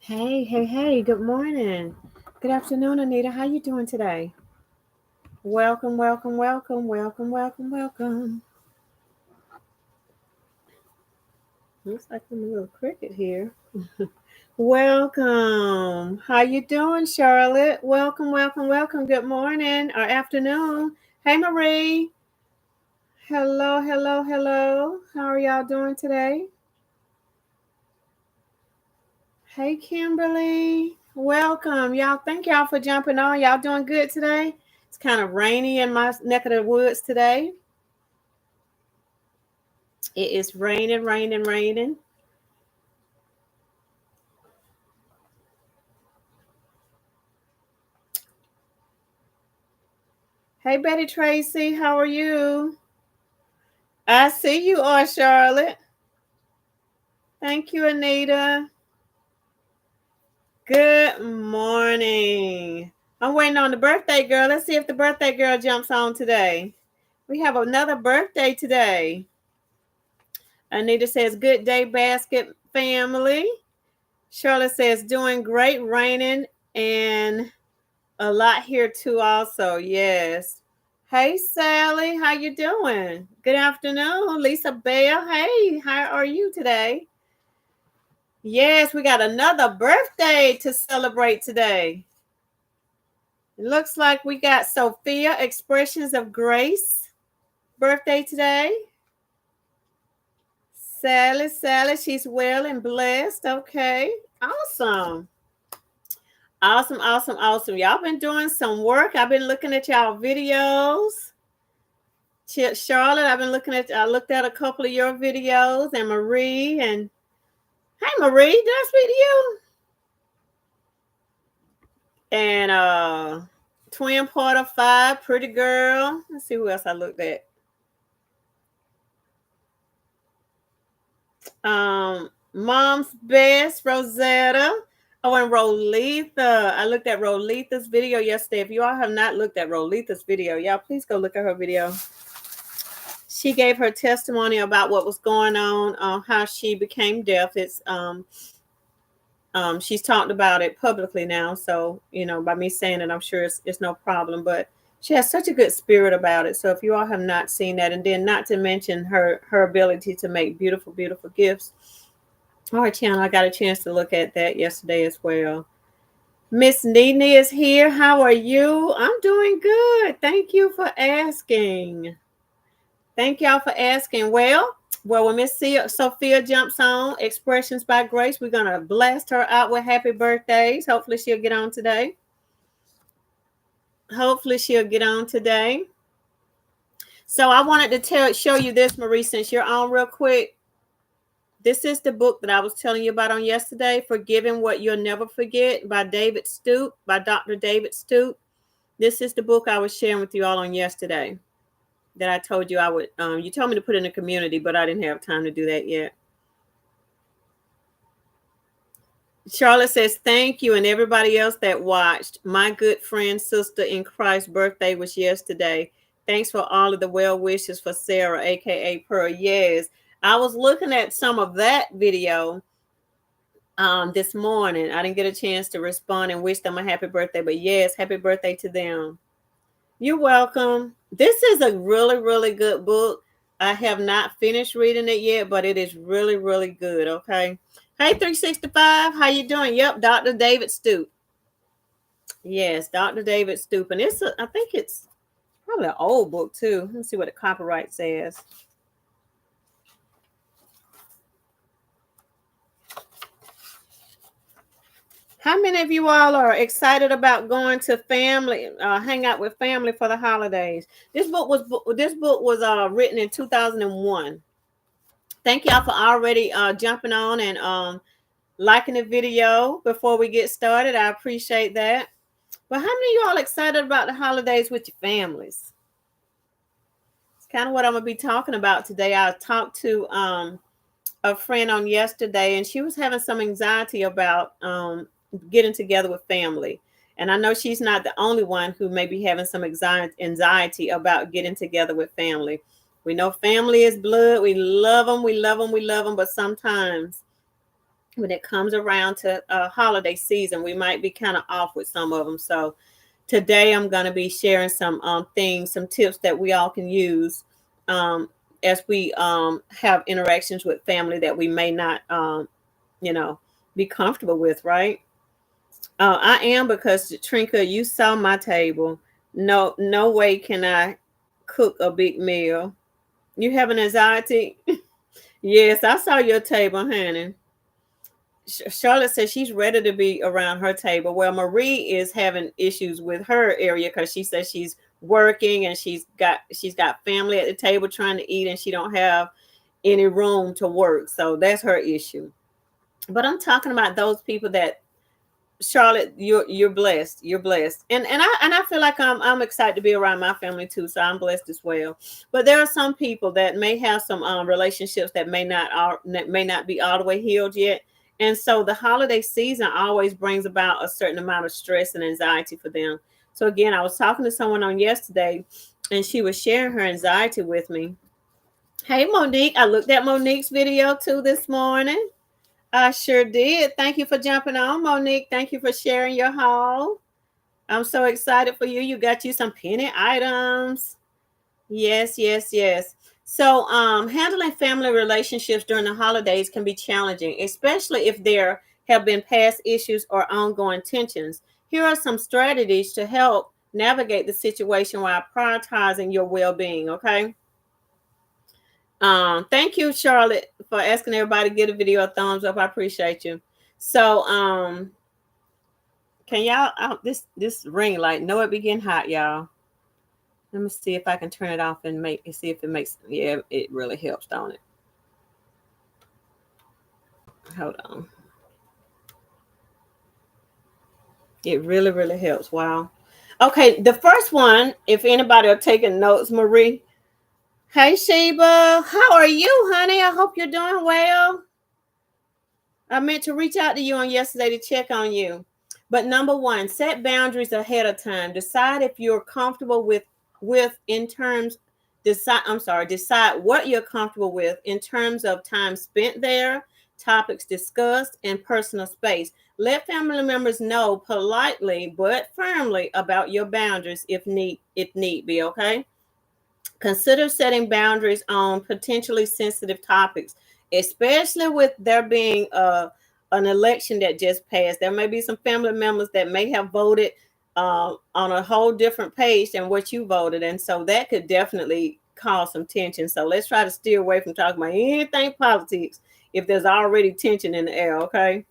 Hey, good morning. Good afternoon, Anita. How you doing today? Welcome. Looks like I'm a little cricket here. Welcome. How you doing, Charlotte? Welcome. Good morning or afternoon. Hey, Marie. Hello. How are y'all doing today? Hey, Kimberly. Welcome. Y'all, thank y'all for jumping on. Y'all doing good today? It's kind of rainy in my neck of the woods today. It is raining. Hey, Betty Tracy, how are you? I see you are, Charlotte. Thank you, Anita. Good morning. I'm waiting on the birthday girl. Let's see if the birthday girl jumps on today. We have another birthday today. Anita says, "Good day, basket family." Charlotte says, "Doing great, raining and a lot here too also." Yes. Hey, Sally, how you doing? Good afternoon. Lisa Bell, hey, how are you today? Yes, we got another birthday to celebrate today. It looks like we got Sophia, Expressions of Grace, birthday today. Sally, she's well and blessed. Okay, awesome. Awesome. Y'all been doing some work. I've been looking at y'all videos. Charlotte, I looked at a couple of your videos, and Marie, and hey, Marie, did I speak to you? And Twin Porter 5, Pretty Girl. Let's see who else I looked at. Mom's Best, Rosetta. Oh, and Rolitha. I looked at Rolitha's video yesterday. If you all have not looked at Rolitha's video, y'all please go look at her video. She gave her testimony about what was going on, how she became deaf. She's talked about it publicly now, so by me saying it, I'm sure it's no problem. But she has such a good spirit about it. So if you all have not seen that, and then not to mention her ability to make beautiful gifts. All right, channel, I got a chance to look at that yesterday as well. Miss Nene is here. How are you? I'm doing good. Thank you for asking. Thank y'all for asking. Well, when Miss Sophia jumps on Expressions by Grace, we're going to blast her out with happy birthdays. Hopefully she'll get on today. So I wanted to show you this, Marie, since you're on real quick. This is the book that I was telling you about on yesterday, Forgiving What You'll Never Forget by Dr. David Stoop. This is the book I was sharing with you all on yesterday that I told you I would. You told me to put in the community, but I didn't have time to do that yet. Charlotte says, "Thank you and everybody else that watched. My good friend, sister in Christ's birthday was yesterday. Thanks for all of the well wishes for Sarah, aka Pearl." Yes, I was looking at some of that video this morning. I didn't get a chance to respond and wish them a happy birthday, but yes, happy birthday to them. You're welcome. This is a really good book. I have not finished reading it yet, but it is really good. Okay. Hey, 365, how you doing? Yep, Dr. David Stoop. Yes, Dr. David Stoop. And I think it's probably an old book too. Let's see what the copyright says. How many of you all are excited about going to hang out with family for the holidays? This book was written in 2001. Thank y'all for already jumping on and liking the video before we get started. I appreciate that. But how many of you all excited about the holidays with your families? It's kind of what I'm gonna be talking about today. I talked to a friend on yesterday, and she was having some anxiety about getting together with family. And I know she's not the only one who may be having some anxiety about getting together with family. We know family is blood. We love them, but sometimes when it comes around to holiday season, we might be kind of off with some of them. So today I'm going to be sharing some things, some tips that we all can use um, as we have interactions with family that we may not, you know, be comfortable with, right? I am, because Trinka, you saw my table. No, no way can I cook a big meal. You have an anxiety? Yes, I saw your table, honey. Charlotte says she's ready to be around her table. Well, Marie is having issues with her area because she says she's working and she's got family at the table trying to eat, and she don't have any room to work. So that's her issue. But I'm talking about those people that, Charlotte, you're blessed. You're blessed, and I feel like I'm excited to be around my family too. So I'm blessed as well. But there are some people that may have some relationships that may not be all the way healed yet, and so the holiday season always brings about a certain amount of stress and anxiety for them. So again, I was talking to someone on yesterday, and she was sharing her anxiety with me. Hey, Monique, I looked at Monique's video too this morning. I sure did. Thank you for jumping on, Monique. Thank you for sharing your haul. I'm so excited for you. You got you some penny items. Yes, yes, yes. So, handling family relationships during the holidays can be challenging, especially if there have been past issues or ongoing tensions. Here are some strategies to help navigate the situation while prioritizing your well-being. Okay. Thank you, Charlotte, for asking everybody to give the video a thumbs up. I appreciate you. So, can y'all out this ring light? Know it be getting hot, y'all. Let me see if I can turn it off and see if it makes. Yeah, it really helps, don't it? Hold on. It really, really helps. Wow. Okay, the first one, if anybody are taking notes, Marie. Hey, Sheba. How are you, honey? I hope you're doing well. I meant to reach out to you on yesterday to check on you. But number one, set boundaries ahead of time. Decide if you're comfortable with in terms decide what you're comfortable with in terms of time spent there, topics discussed, and personal space. Let family members know politely but firmly about your boundaries if need be, okay? Consider setting boundaries on potentially sensitive topics, especially with there being an election that just passed. There may be some family members that may have voted on a whole different page than what you voted. And so that could definitely cause some tension. So let's try to steer away from talking about anything politics if there's already tension in the air, okay?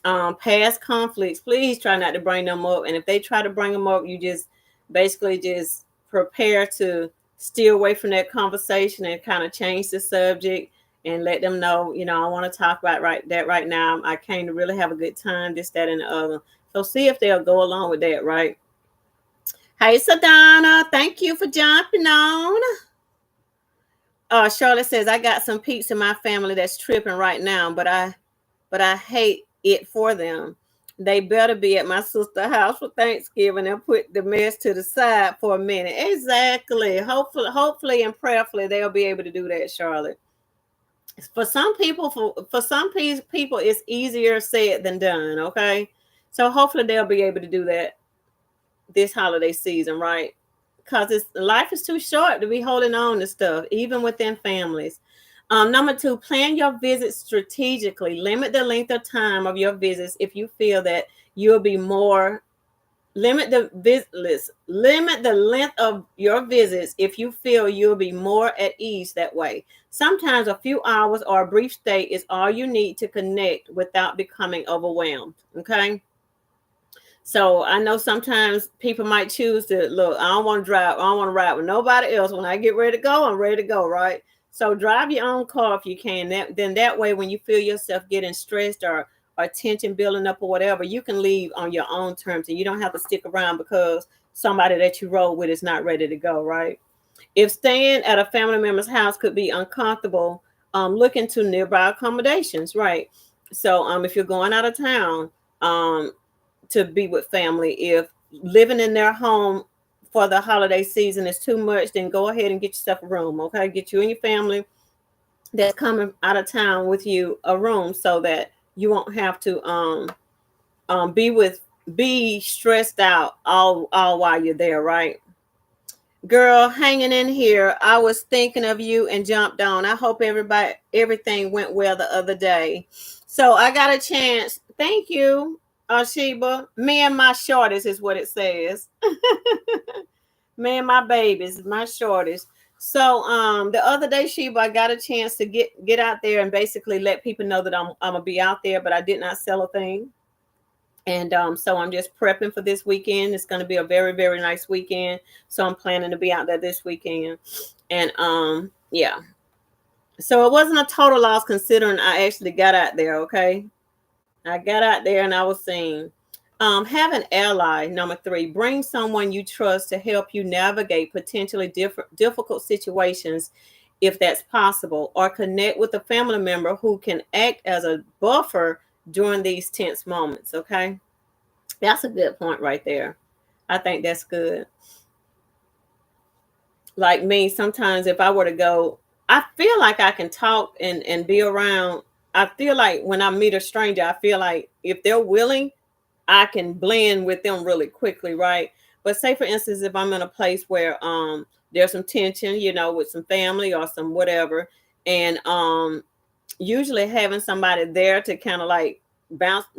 Past conflicts, please try not to bring them up. And if they try to bring them up, you just basically just prepare to steer away from that conversation and kind of change the subject and let them know, I want to talk about that right now. I came to really have a good time, this, that, and the other. So see if they'll go along with that, right? Hey, Sadonna, thank you for jumping on. Charlotte says, I got some peeps in my family that's tripping right now, but I hate it for them. They better be at my sister's house for Thanksgiving and put the mess to the side for a minute. Exactly. Hopefully and prayerfully they'll be able to do that, Charlotte. For some people, people, it's easier said than done. Okay, so hopefully they'll be able to do that this holiday season, right? Because life is too short to be holding on to stuff, even within families. Number two, plan your visits strategically. Limit the length of time of your visits if you feel that you'll be more. Limit the length of your visits if you feel you'll be more at ease that way. Sometimes a few hours or a brief stay is all you need to connect without becoming overwhelmed. Okay. So I know sometimes people might choose to look, I don't want to drive, I don't want to ride with nobody else. When I get ready to go, I'm ready to go, right? So drive your own car if you can. Then that way, when you feel yourself getting stressed or tension building up or whatever, you can leave on your own terms and you don't have to stick around because somebody that you rode with is not ready to go, right? If staying at a family member's house could be uncomfortable, look into nearby accommodations, right? So if you're going out of town, to be with family. If living in their home for the holiday season is too much, then go ahead and get yourself a room. Okay, get you and your family that's coming out of town with you a room so that you won't have to be stressed out all while you're there, right? Girl, hanging in here. I was thinking of you and jumped on. I hope everything went well the other day. So I got a chance. Thank you, Sheba. Me and my shorties is what it says. Me and my babies, my shorties. So the other day, Sheba, I got a chance to get out there and basically let people know that I'm gonna be out there, but I did not sell a thing. And so I'm just prepping for this weekend. It's going to be a very, very nice weekend. So I'm planning to be out there this weekend. And yeah. So it wasn't a total loss considering I actually got out there, okay? I got out there and I was seen. Have an ally, number 3. Bring someone you trust to help you navigate potentially difficult situations if that's possible, or connect with a family member who can act as a buffer during these tense moments, okay? That's a good point right there. I think that's good. Like me, sometimes if I were to go, I feel like I can talk and be around. I feel like when I meet a stranger, I feel like if they're willing, I can blend with them really quickly, right? But say for instance, if I'm in a place where there's some tension, with some family or some whatever, and usually having somebody there to kind of like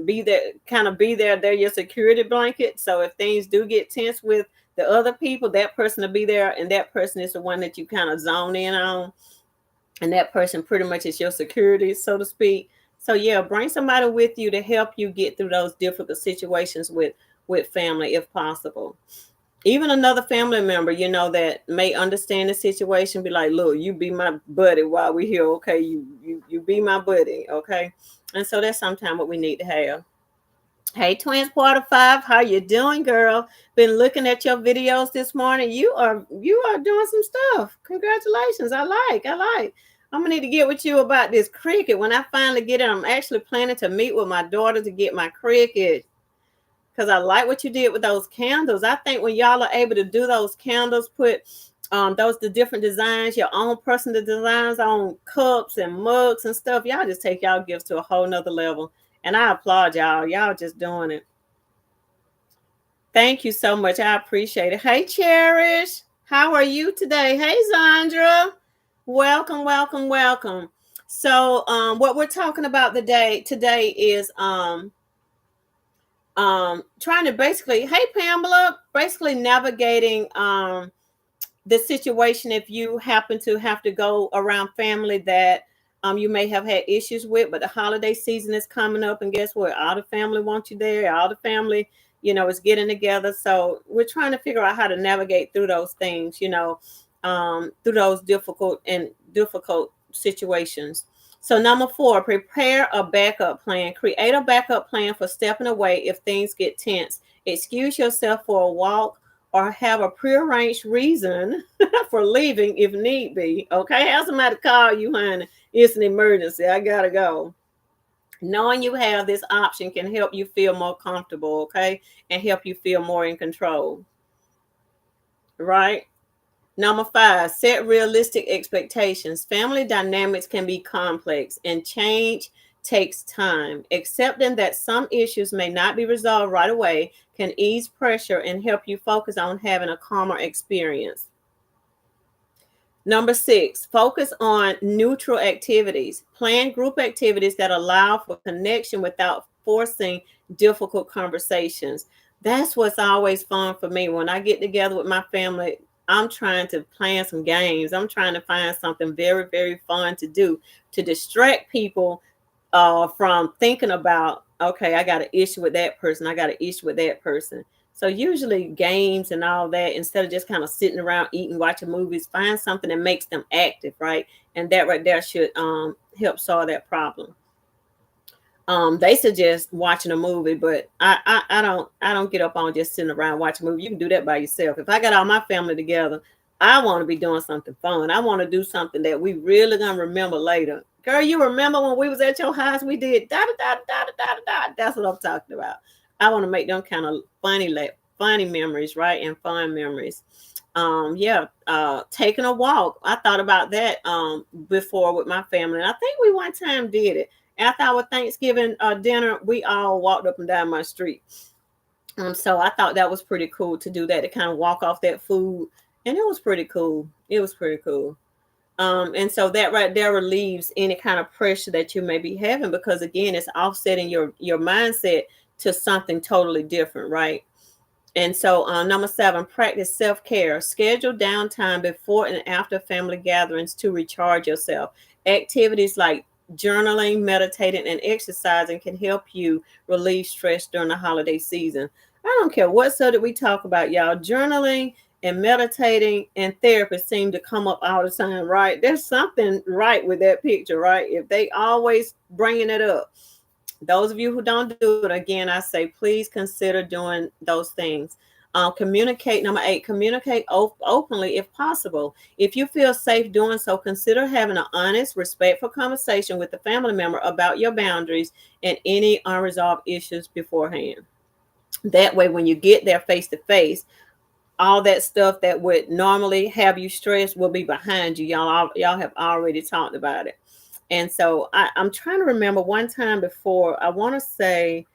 be there, they're your security blanket. So if things do get tense with the other people, that person will be there, and that person is the one that you kind of zone in on, and that person pretty much is your security, so to speak. So yeah, bring somebody with you to help you get through those difficult situations with family if possible. Even another family member, that may understand the situation, be like, look, you be my buddy while we're here, okay? You be my buddy, okay? And so that's sometimes what we need to have. Hey, Twins Quarter 5, how you doing, girl? Been looking at your videos this morning. You are doing some stuff. Congratulations. I like. I'm gonna need to get with you about this cricket. When I finally get it, I'm actually planning to meet with my daughter to get my cricket, because I like what you did with those candles. I think when y'all are able to do those candles, put the different designs, your own personal designs on cups and mugs and stuff, y'all just take y'all gifts to a whole nother level. And I applaud y'all. Y'all just doing it. Thank you so much. I appreciate it. Hey, Cherish. How are you today? Hey, Zandra. Welcome, welcome, welcome. So what we're talking about today is trying to hey Pamela, basically navigating the situation if you happen to have to go around family that you may have had issues with, but the holiday season is coming up, and guess what? All the family wants you there. All the family, is getting together. So we're trying to figure out how to navigate through those things, through those difficult situations. So number 4, prepare a backup plan. Create a backup plan for stepping away if things get tense. Excuse yourself for a walk or have a prearranged reason for leaving if need be. Okay, have somebody call you, honey. It's an emergency. I gotta go. Knowing you have this option can help you feel more comfortable, okay, and help you feel more in control. Right? Number 5, set realistic expectations. Family dynamics can be complex and change takes time. Accepting that some issues may not be resolved right away can ease pressure and help you focus on having a calmer experience. Number 6, focus on neutral activities. Plan group activities that allow for connection without forcing difficult conversations. That's what's always fun for me. When I get together with my family, I'm trying to plan some games. I'm trying to find something very, very fun to do to distract people from thinking about, okay, I got an issue with that person. I got an issue with that person. So usually games and all that, instead of just kind of sitting around eating, watching movies, find something that makes them active, right? And that right there should help solve that problem. They suggest watching a movie, but I don't get up on just sitting around watching a movie. You can do that by yourself. If I got all my family together, I want to be doing something fun. I want to do something that we really gonna remember later. Girl, you remember when we was at your house, we did da da da da da da da. That's what I'm talking about. I want to make them kind of funny memories, right? And fun memories. Taking a walk. I thought about that before with my family. And I think we one time did it. After our Thanksgiving dinner, we all walked up and down my street. So I thought that was pretty cool to do that, to kind of walk off that food, and it was pretty cool. It was pretty cool. And so that right there relieves any kind of pressure that you may be having, because again, it's offsetting your mindset to something totally different, right? And so, number 7, practice self care. Schedule downtime before and after family gatherings to recharge yourself. Activities like journaling, meditating, and exercising can help you relieve stress during the holiday season. I don't care what subject we talk about, y'all. Journaling and meditating and therapy seem to come up all the time, right? There's something right with that picture, right? If they always bringing it up. Those of you who don't do it, again, I say please consider doing those things. Communicate. Number 8, communicate openly if possible. If you feel safe doing so, consider having an honest, respectful conversation with the family member about your boundaries and any unresolved issues beforehand. That way, when you get there face to face, all that stuff that would normally have you stressed will be behind you. Y'all have already talked about it. And so I'm trying to remember one time before. I want to say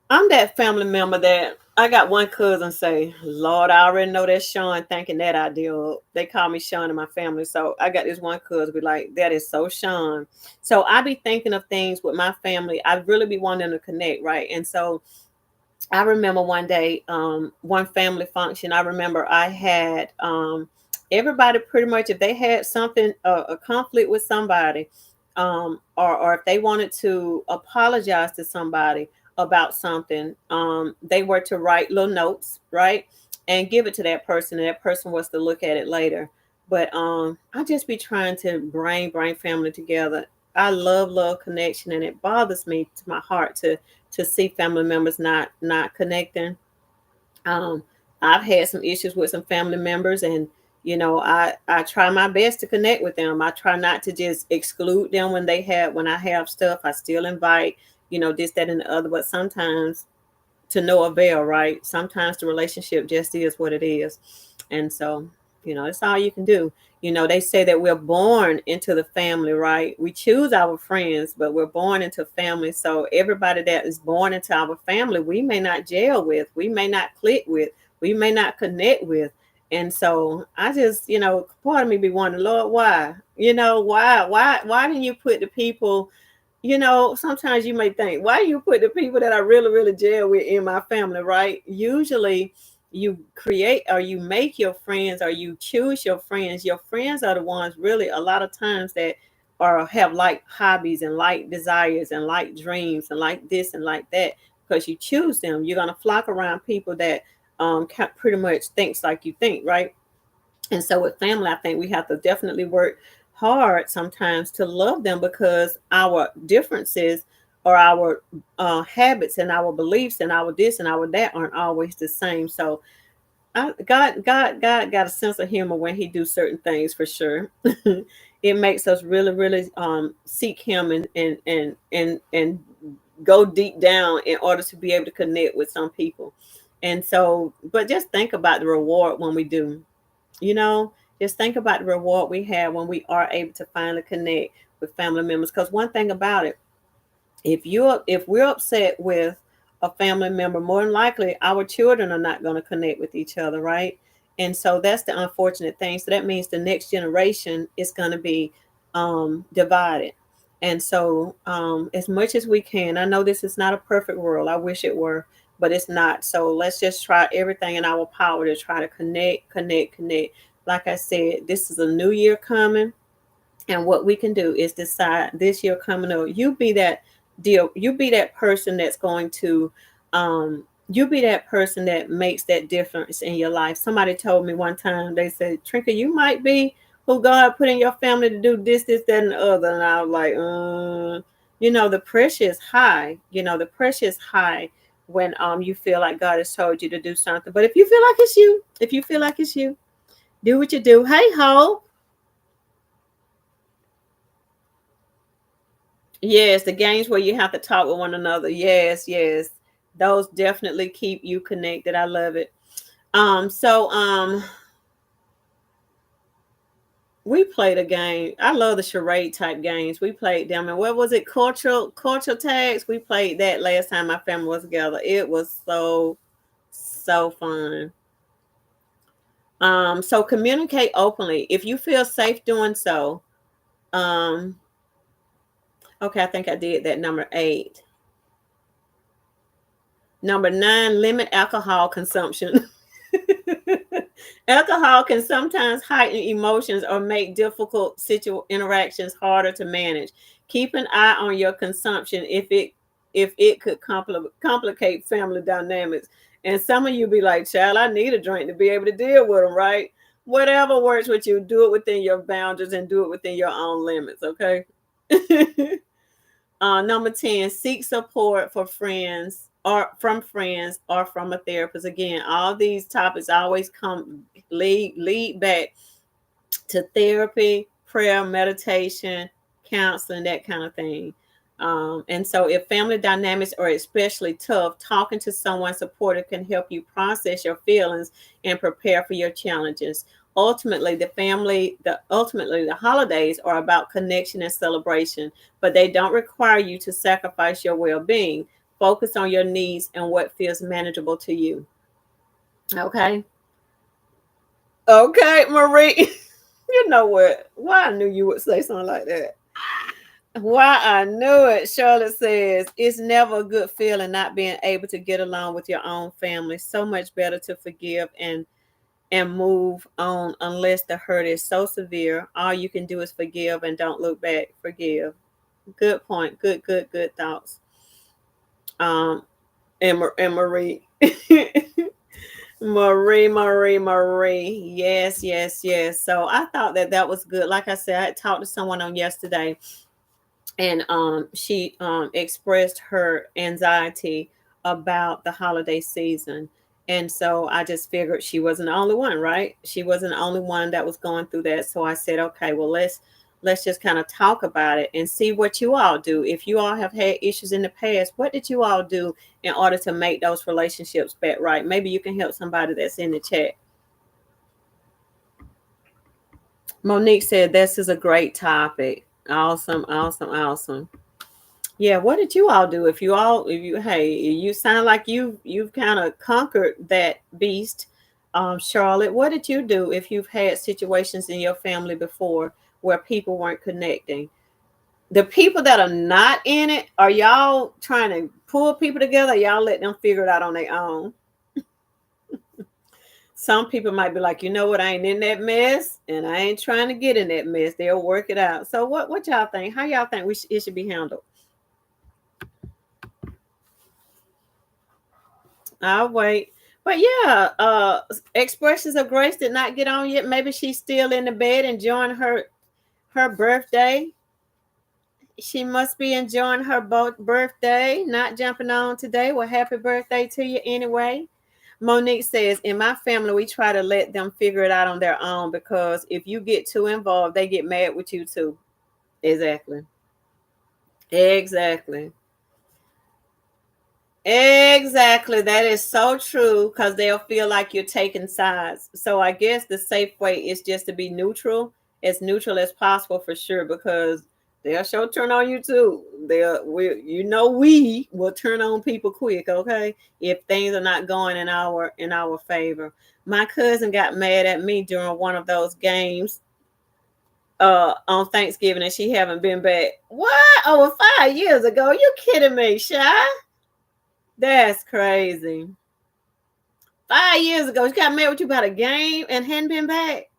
I'm that family member that I got one cousin say, Lord, I already know that's Sean thinking that idea up. They call me Sean in my family. So I got this one cousin be like, that is so Sean. So I be thinking of things with my family. I really be wanting to connect, right? And so I remember one day, one family function. I remember I had everybody pretty much, if they had something, a conflict with somebody, or if they wanted to apologize to somebody about something, they were to write little notes, right, and give it to that person, and that person was to look at it later. But I just be trying to bring family together. I love connection, and it bothers me to my heart to see family members not connecting. Um, I've had some issues with some family members, and I try my best to connect with them. I try not to just exclude them when I have stuff. I still invite, this, that, and the other. But sometimes to no avail, right? Sometimes the relationship just is what it is. And so, it's all you can do. They say that we're born into the family, right? We choose our friends, but we're born into family. So everybody that is born into our family, we may not gel with, we may not click with, we may not connect with. And so I just, part of me be wondering, Lord, why? Why didn't you put the people, sometimes you may think, why you put the people that I really, really gel with in my family, right? Usually you create or you make your friends or you choose your friends. Your friends are the ones really a lot of times that are have like hobbies and like desires and like dreams and like this and like that, because you choose them. You're gonna flock around people that pretty much thinks like you think, right? And so with family, I think we have to definitely work hard sometimes to love them, because our differences or our habits and our beliefs and our this and our that aren't always the same. So God got a sense of humor when He do certain things for sure. It makes us really, really seek Him and go deep down in order to be able to connect with some people. And so, but just think about the reward when we do. You know, just think about the reward we have when we are able to finally connect with family members. Because one thing about it, if we're upset with a family member, more than likely our children are not going to connect with each other, right? And so that's the unfortunate thing. So that means the next generation is going to be divided. And so, as much as we can, I know this is not a perfect world. I wish it were, but it's not. So let's just try everything in our power to try to connect. Like I said, this is a new year coming, and what we can do is decide this year coming up, you be that person that's going to you be that person that makes that difference in your life. Somebody told me one time, they said, Trinka, you might be who God put in your family to do this, that, and the other. And I was like, the pressure is high. The pressure is high when you feel like God has told you to do something. But if you feel like it's you, do what you do. Hey ho. Yes, the games where you have to talk with one another. Yes. Those definitely keep you connected. I love it. So we played a game. I love the charade type games. We played them, and what was it? Cultural tags. We played that last time my family was together. It was so fun. So communicate openly if you feel safe doing so. Um, okay, I think I did that. Number 8. Number 9, limit alcohol consumption. Alcohol can sometimes heighten emotions or make difficult interactions harder to manage. Keep an eye on your consumption if it could complicate family dynamics. And some of you be like, "Child, I need a drink to be able to deal with them." Right? Whatever works with you, do it within your boundaries and do it within your own limits. Okay. Number 10, seek support for friends or from friends or from a therapist. Again, all these topics always come lead back to therapy, prayer, meditation, counseling, that kind of thing. And so if family dynamics are especially tough, talking to someone supportive can help you process your feelings and prepare for your challenges. Ultimately the holidays are about connection and celebration, but they don't require you to sacrifice your well-being. Focus on your needs and what feels manageable to you. Okay. Okay, Marie. You know what? Why I knew you would say something like that. Why I knew it. Charlotte says it's never a good feeling not being able to get along with your own family. So much better to forgive and move on unless the hurt is so severe. All you can do is forgive and don't look back. Forgive. Good point. Good thoughts. Um, and Marie. Marie. Yes. So I thought that was good. Like I said, I had talked to someone on yesterday, and she expressed her anxiety about the holiday season. And so I just figured she wasn't the only one, right? She wasn't the only one that was going through that. So I said, okay, well, let's just kind of talk about it and see what you all do. If you all have had issues in the past, what did you all do in order to make those relationships back right? Maybe you can help somebody that's in the chat. Monique said this is a great topic. Awesome. Yeah, what did you all do? You sound like you've kind of conquered that beast. Charlotte, what did you do if you've had situations in your family before where people weren't connecting? The people that are not in it, are y'all trying to pull people together? Y'all let them figure it out on their own? Some people might be like, you know what, I ain't in that mess, and I ain't trying to get in that mess. They'll work it out. So what y'all think? How y'all think it should be handled? I'll wait. But yeah, expressions of grace did not get on yet. Maybe she's still in the bed enjoying her birthday. She must be enjoying her birthday, not jumping on today. Well, happy birthday to you anyway. Monique says, in my family, we try to let them figure it out on their own because if you get too involved, they get mad with you too. Exactly. Exactly. Exactly. That is so true because they'll feel like you're taking sides. So I guess the safe way is just to be as neutral as possible for sure, because they'll show turn on you too. We will turn on people quick, okay? If things are not going in our favor. My cousin got mad at me during one of those games on Thanksgiving, and she haven't been back. What? Over 5 years ago? You kidding me, Shy? That's crazy. 5 years ago, she got mad with you about a game and hadn't been back.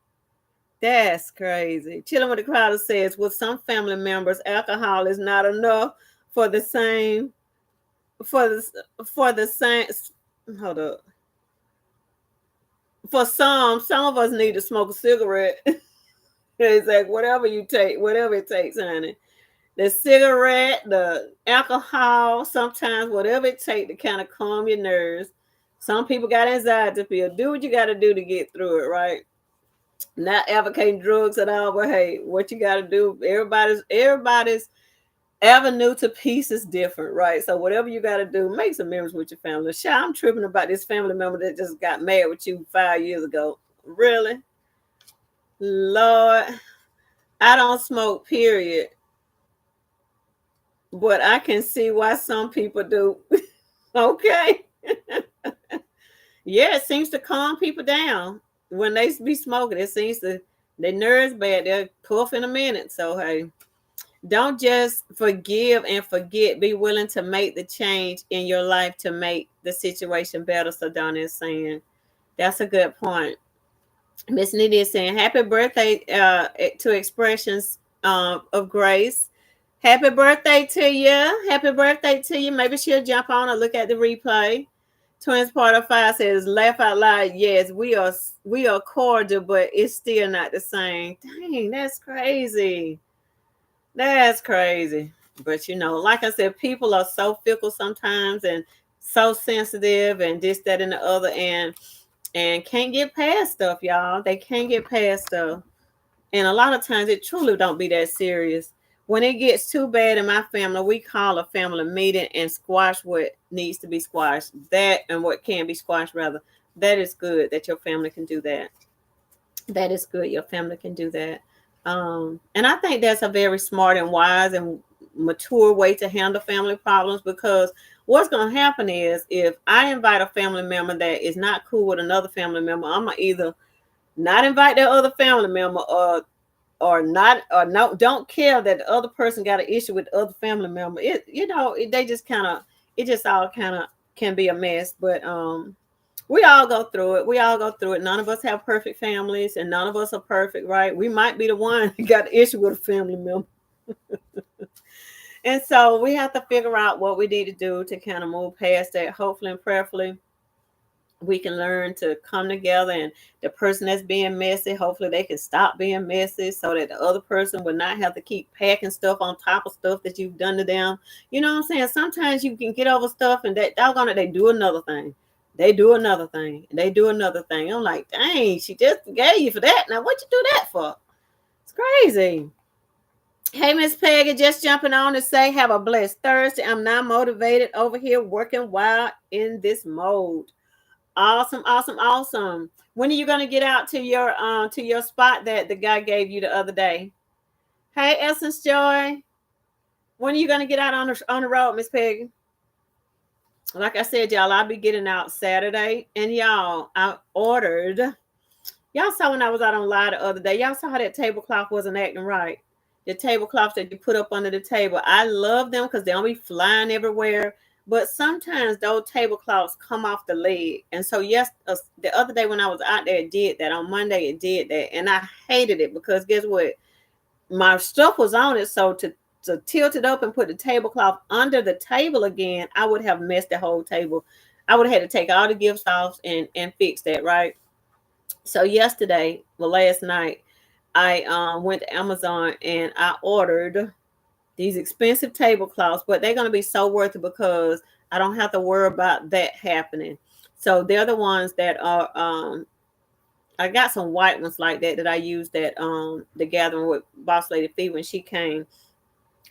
That's crazy. Chilling with the crowd says, with some family members, alcohol is not enough for the same for the same. Hold up. For some of us need to smoke a cigarette. It's like whatever it takes, honey. The cigarette, the alcohol, sometimes whatever it takes to kind of calm your nerves. Some people got anxiety feel. Do what you got to do to get through it, right? Not advocating drugs at all, but hey, what you got to do? Everybody's avenue to peace is different, right? So whatever you got to do, make some memories with your family. Shy, I'm tripping about this family member that just got mad with you 5 years ago. Really, Lord. I don't smoke, period. But I can see why some people do. Okay. Yeah, it seems to calm people down when they be smoking. It seems to their nerves bad. They'll puff in a minute. So hey, don't just forgive and forget. Be willing to make the change in your life to make the situation better. So Donna is saying that's a good point. Miss Nidhi is saying happy birthday to Expressions of Grace. Happy birthday to you. Happy birthday to you. Maybe she'll jump on and look at the replay. Twins Part of Five says, laugh out loud. Yes, we are cordial, but it's still not the same. Dang, that's crazy. That's crazy. But like I said, people are so fickle sometimes and so sensitive and this, that, and the other, and can't get past stuff, y'all. They can't get past stuff. And a lot of times it truly don't be that serious. When it gets too bad in my family, we call a family meeting and squash what needs to be squashed. That and what can be squashed, rather. That is good that your family can do that. That is good. Your family can do that. And I think that's a very smart and wise and mature way to handle family problems, because what's going to happen is if I invite a family member that is not cool with another family member, I'm going to either not invite that other family member or not, or no, don't care that the other person got an issue with the other family member. They just kind of, it just all kind of can be a mess. But we all go through it. We all go through it. None of us have perfect families, and none of us are perfect, right? We might be the one who got an issue with a family member. And so we have to figure out what we need to do to kind of move past that. Hopefully and prayerfully, we can learn to come together, and the person that's being messy, hopefully they can stop being messy so that the other person will not have to keep packing stuff on top of stuff that you've done to them. You know what I'm saying? Sometimes you can get over stuff and that doggone it, they do another thing. They do another thing. And they do another thing. I'm like, dang, she just forgave you for that. Now what you do that for? It's crazy. Hey, Miss Peggy, just jumping on to say, have a blessed Thursday. I'm now motivated over here working while in this mode. Awesome, awesome, awesome. When are you gonna get out to your spot that the guy gave you the other day? Hey, Essence Joy. When are you gonna get out on the road, Miss Peggy? Like I said, y'all, I'll be getting out Saturday. And y'all, I ordered. Y'all saw when I was out on live the other day. Y'all saw how that tablecloth wasn't acting right. The tablecloths that you put up under the table. I love them because they don't be flying everywhere. But sometimes those tablecloths come off the leg. And so yes, the other day when I was out there, it did that. On Monday, it did that. And I hated it because guess what? My stuff was on it. So to tilt it up and put the tablecloth under the table again, I would have messed the whole table. I would have had to take all the gifts off and fix that, right? So last night, I went to Amazon and I ordered these expensive tablecloths, but they're going to be so worth it because I don't have to worry about that happening. So they're the ones that are I got some white ones like that I used at the gathering with Boss Lady Fee when she came.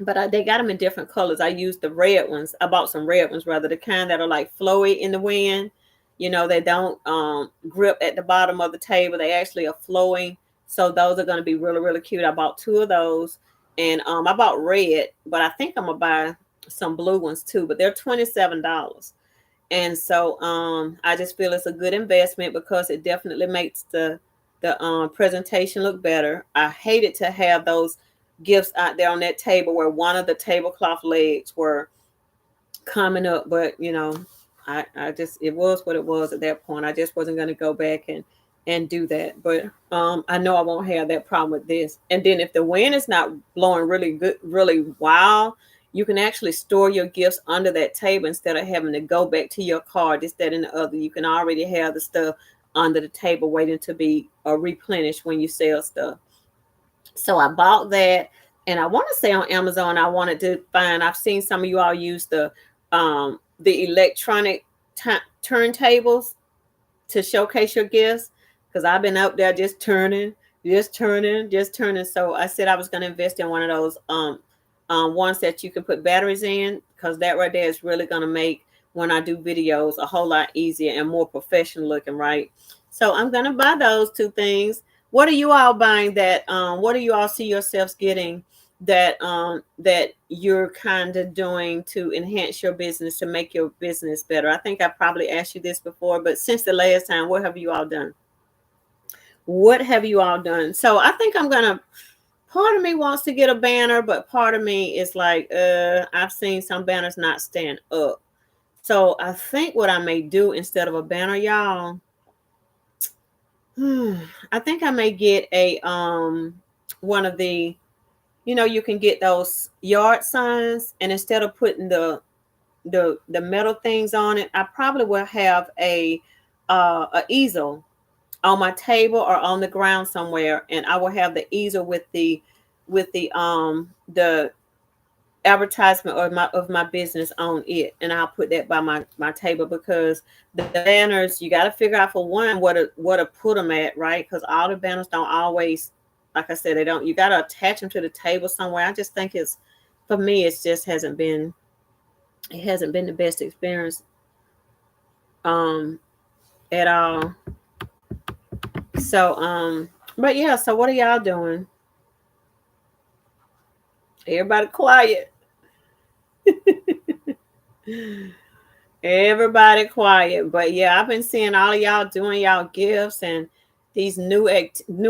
But they got them in different colors. I used the red ones. I bought some red ones, rather, the kind that are like flowy in the wind. They don't grip at the bottom of the table. They actually are flowing. So those are going to be really, really cute. I bought 2 of those. And I bought red, but I think I'm going to buy some blue ones too. But they're $27. And so I just feel it's a good investment because it definitely makes the presentation look better. I hated to have those gifts out there on that table where one of the tablecloth legs were coming up, but I just, it was what it was at that point. I just wasn't going to go back and do that. But I know I won't have that problem with this. And then if the wind is not blowing really good, really wild, you can actually store your gifts under that table instead of having to go back to your car, this, that, and the other. You can already have the stuff under the table waiting to be replenished when you sell stuff. So I bought that. And I want to say on Amazon, I wanted to find, I've seen some of you all use the electronic turntables to showcase your gifts, because I've been up there just turning. So I said I was going to invest in one of those ones that you can put batteries in, because that right there is really going to make when I do videos a whole lot easier and more professional looking, right? So I'm going to buy those 2 things. What are you all buying that what do you all see yourselves getting that that you're kind of doing to enhance your business, to make your business better? I think I probably asked you this before, but since the last time, what have you all done? What have you all done? So I think I'm gonna, part of me wants to get a banner, but part of me is like, I've seen some banners not stand up. So I think what I may do instead of a banner, y'all, I think I may get a one of the, you know, you can get those yard signs, and instead of putting the metal things on it, I probably will have a easel on my table or on the ground somewhere, and I will have the easel with the advertisement of my business on it, and I'll put that by my table, because the banners, you got to figure out, for one, what to put them at, right? Because all the banners don't always, like I said, they don't, you got to attach them to the table somewhere. I just think it's, for me, it's just it hasn't been the best experience um at all. So but yeah, so what are y'all doing? Everybody quiet. Everybody quiet. But yeah, I've been seeing all of y'all doing y'all gifts and these new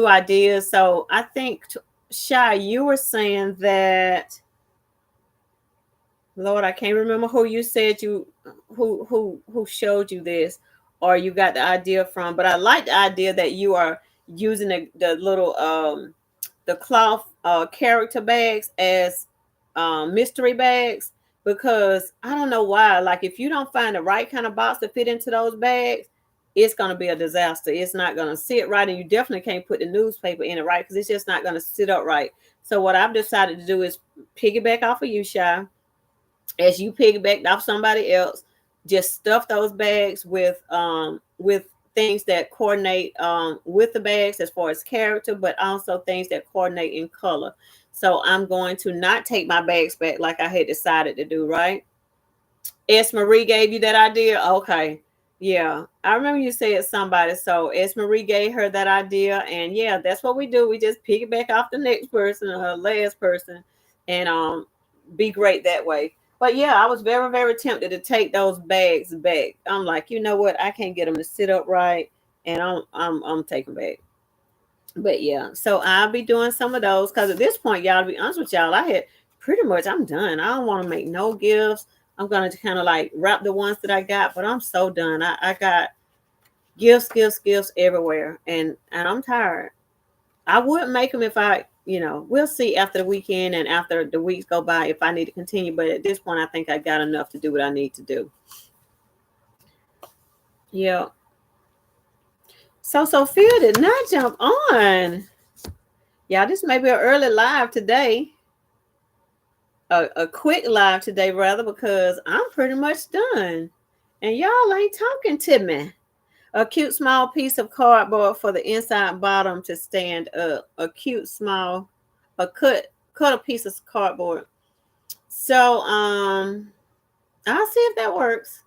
ideas. So I think, Shy, you were saying that, Lord, I can't remember who you said you, who showed you this, or you got the idea from. But I like the idea that you are using the little the cloth character bags as mystery bags, because I don't know why. Like, if you don't find the right kind of box to fit into those bags, it's going to be a disaster. It's not going to sit right, and you definitely can't put the newspaper in it right, because it's just not going to sit up right. So what I've decided to do is piggyback off of you, Shy, as you piggybacked off somebody else. Just stuff those bags with things that coordinate with the bags as far as character, but also things that coordinate in color. So I'm going to not take my bags back like I had decided to do, right? S. Marie gave you that idea? Okay. Yeah. I remember you said somebody. So S. Marie gave her that idea. And yeah, that's what we do. We just piggyback off the next person or last person, and be great that way. But yeah, I was very, very tempted to take those bags back. I'm like, you know what? I can't get them to sit up right. And I'm taking back. But yeah, so I'll be doing some of those, because at this point, y'all, to be honest with y'all, I had pretty much, I'm done. I don't want to make no gifts. I'm gonna kind of like wrap the ones that I got, but I'm so done. I got gifts everywhere, and I'm tired. I would make them if I, we'll see after the weekend and after the weeks go by if I need to continue. But at this point, I think I got enough to do what I need to do. Yeah. So Sophia did not jump on. Yeah, this may be an early live today. A quick live today, rather, because I'm pretty much done. And y'all ain't talking to me. A cute small piece of cardboard for the inside bottom to stand up. A cute small, a cut a piece of cardboard. So I'll see if that works.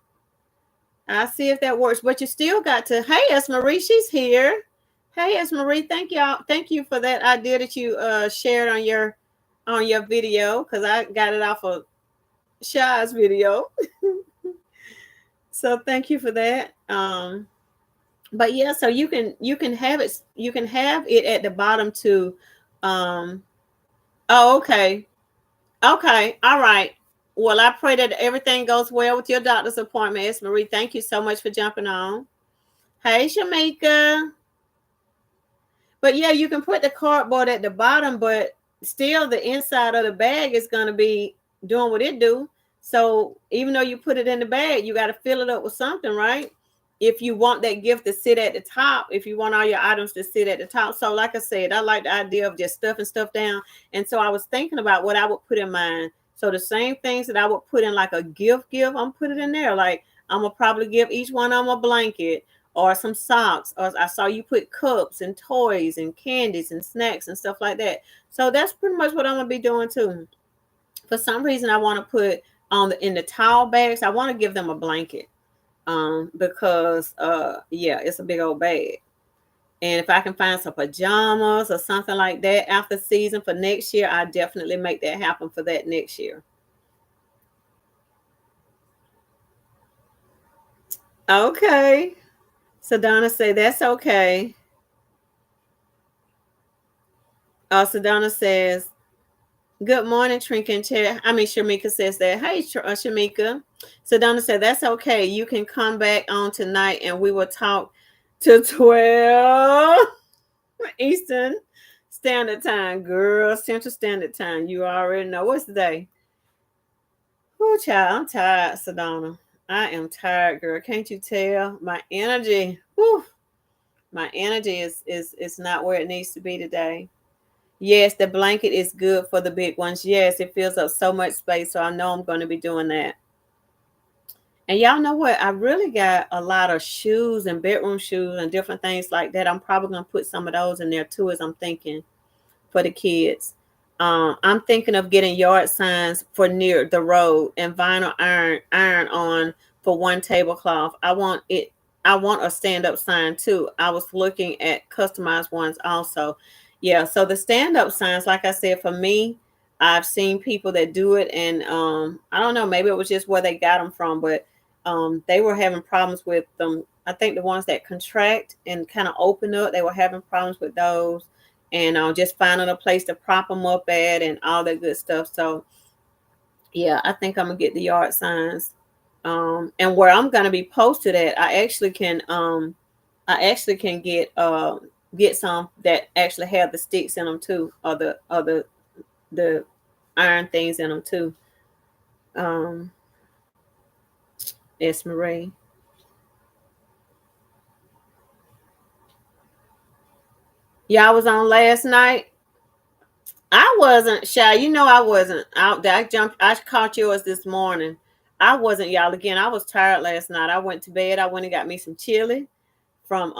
I'll see if that works. But you still got to, hey, Esmarie, she's here. Hey, Esmarie, thank you for that idea that you shared on your video, because I got it off of Shy's video. So thank you for that. But yeah, so you can have it at the bottom too. Um, oh, okay. Okay. All right. Well, I pray that everything goes well with your doctor's appointment, Miss Marie. Thank you so much for jumping on. Hey, Shamika. But yeah, you can put the cardboard at the bottom, but still the inside of the bag is going to be doing what it do. So even though you put it in the bag, you got to fill it up with something, right? If you want that gift to sit at the top, if you want all your items to sit at the top. So like I said, I like the idea of just stuffing stuff down. And so I was thinking about what I would put in mine. So the same things that I would put in like a gift, I'm put it in there. Like, I'm gonna probably give each one of them a blanket or some socks, or I saw you put cups and toys and candies and snacks and stuff like that. So that's pretty much what I'm gonna be doing too. For some reason, I want to put on in the towel bags, I want to give them a blanket, because yeah, it's a big old bag. And if I can find some pajamas or something like that after season for next year, I definitely make that happen for that next year. Okay. So Donna say that's okay. Sedona says, good morning, Trinket and Chair. Shamika says that. Hey, Shamika. Sedona said, that's okay. You can come back on tonight and we will talk to 12 Eastern Standard Time. Girl, Central Standard Time. You already know. What's the day? Oh, child, I'm tired, Sedona. I am tired, girl. Can't you tell? My energy, whew, my energy is not where it needs to be today. Yes, the blanket is good for the big ones. Yes, it fills up so much space. So I know I'm going to be doing that. And y'all know what? I really got a lot of shoes and bedroom shoes and different things like that. I'm probably going to put some of those in there too, as I'm thinking for the kids. I'm thinking of getting yard signs for near the road and vinyl iron on for one tablecloth. I want a stand-up sign too. I was looking at customized ones also. Yeah, so the stand-up signs, like I said, for me, I've seen people that do it, and I don't know, maybe it was just where they got them from, but they were having problems with them. I think the ones that contract and kind of open up, they were having problems with those, and just finding a place to prop them up at and all that good stuff. So yeah, I think I'm gonna get the yard signs. And where I'm gonna be posted at, I actually can get some that actually have the sticks in them too, or the iron things in them too. Um, it's Marie. Y'all was on last night. I wasn't shy. You know I wasn't. I jumped. I caught yours this morning. I wasn't, y'all. Again, I was tired last night. I went to bed. I went and got me some chili from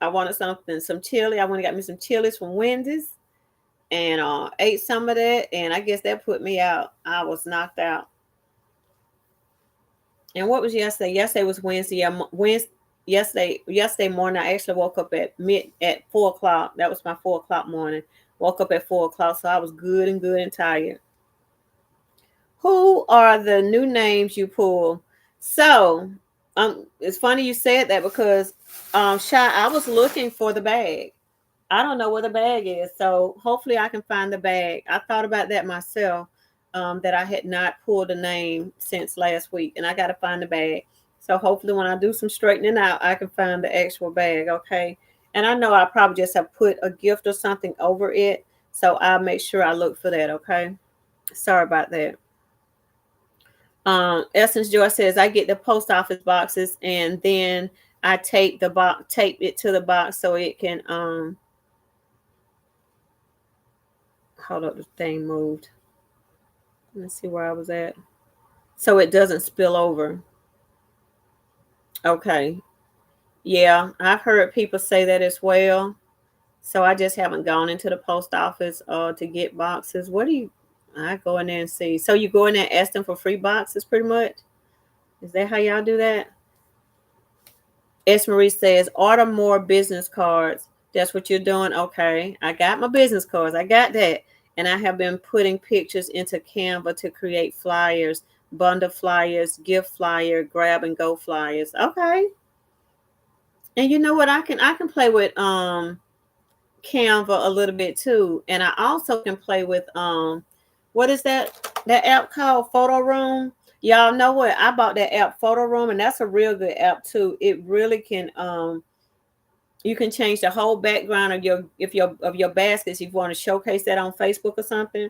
I wanted some chili. I went and got me some chilies from Wendy's and ate some of that. And I guess that put me out. I was knocked out. And what was yesterday? Yesterday was Wednesday. Yeah, Wednesday. Yesterday morning, I actually woke up at 4 o'clock. That was my 4 o'clock morning. Woke up at 4 o'clock, so I was good and tired. Who are the new names you pull? So, it's funny you said that because, Shy, I was looking for the bag. I don't know where the bag is, so hopefully I can find the bag. I thought about that myself, that I had not pulled a name since last week, and I got to find the bag. So hopefully, when I do some straightening out, I can find the actual bag. Okay, and I know I probably just have put a gift or something over it, so I'll make sure I look for that. Okay, sorry about that. Essence Joy says I get the post office boxes and then I tape it to the box so it can hold up, the thing moved. Let's see where I was at. So it doesn't spill over. Okay. Yeah, I've heard people say that as well. So I just haven't gone into the post office to get boxes. What do you I go in there and see. So you go in there and ask them for free boxes pretty much? Is that how y'all do that? S. Marie says, order more business cards. That's what you're doing. Okay. I got my business cards. I got that. And I have been putting pictures into Canva to create flyers, bundle flyers, gift flyer, grab and go flyers. Okay. And you know what? I can play with Canva a little bit too. And I also can play with what is that app called? Photo Room. Y'all know what? I bought that app Photo Room, and that's a real good app too. It really can you can change the whole background of your baskets if you want to showcase that on Facebook or something.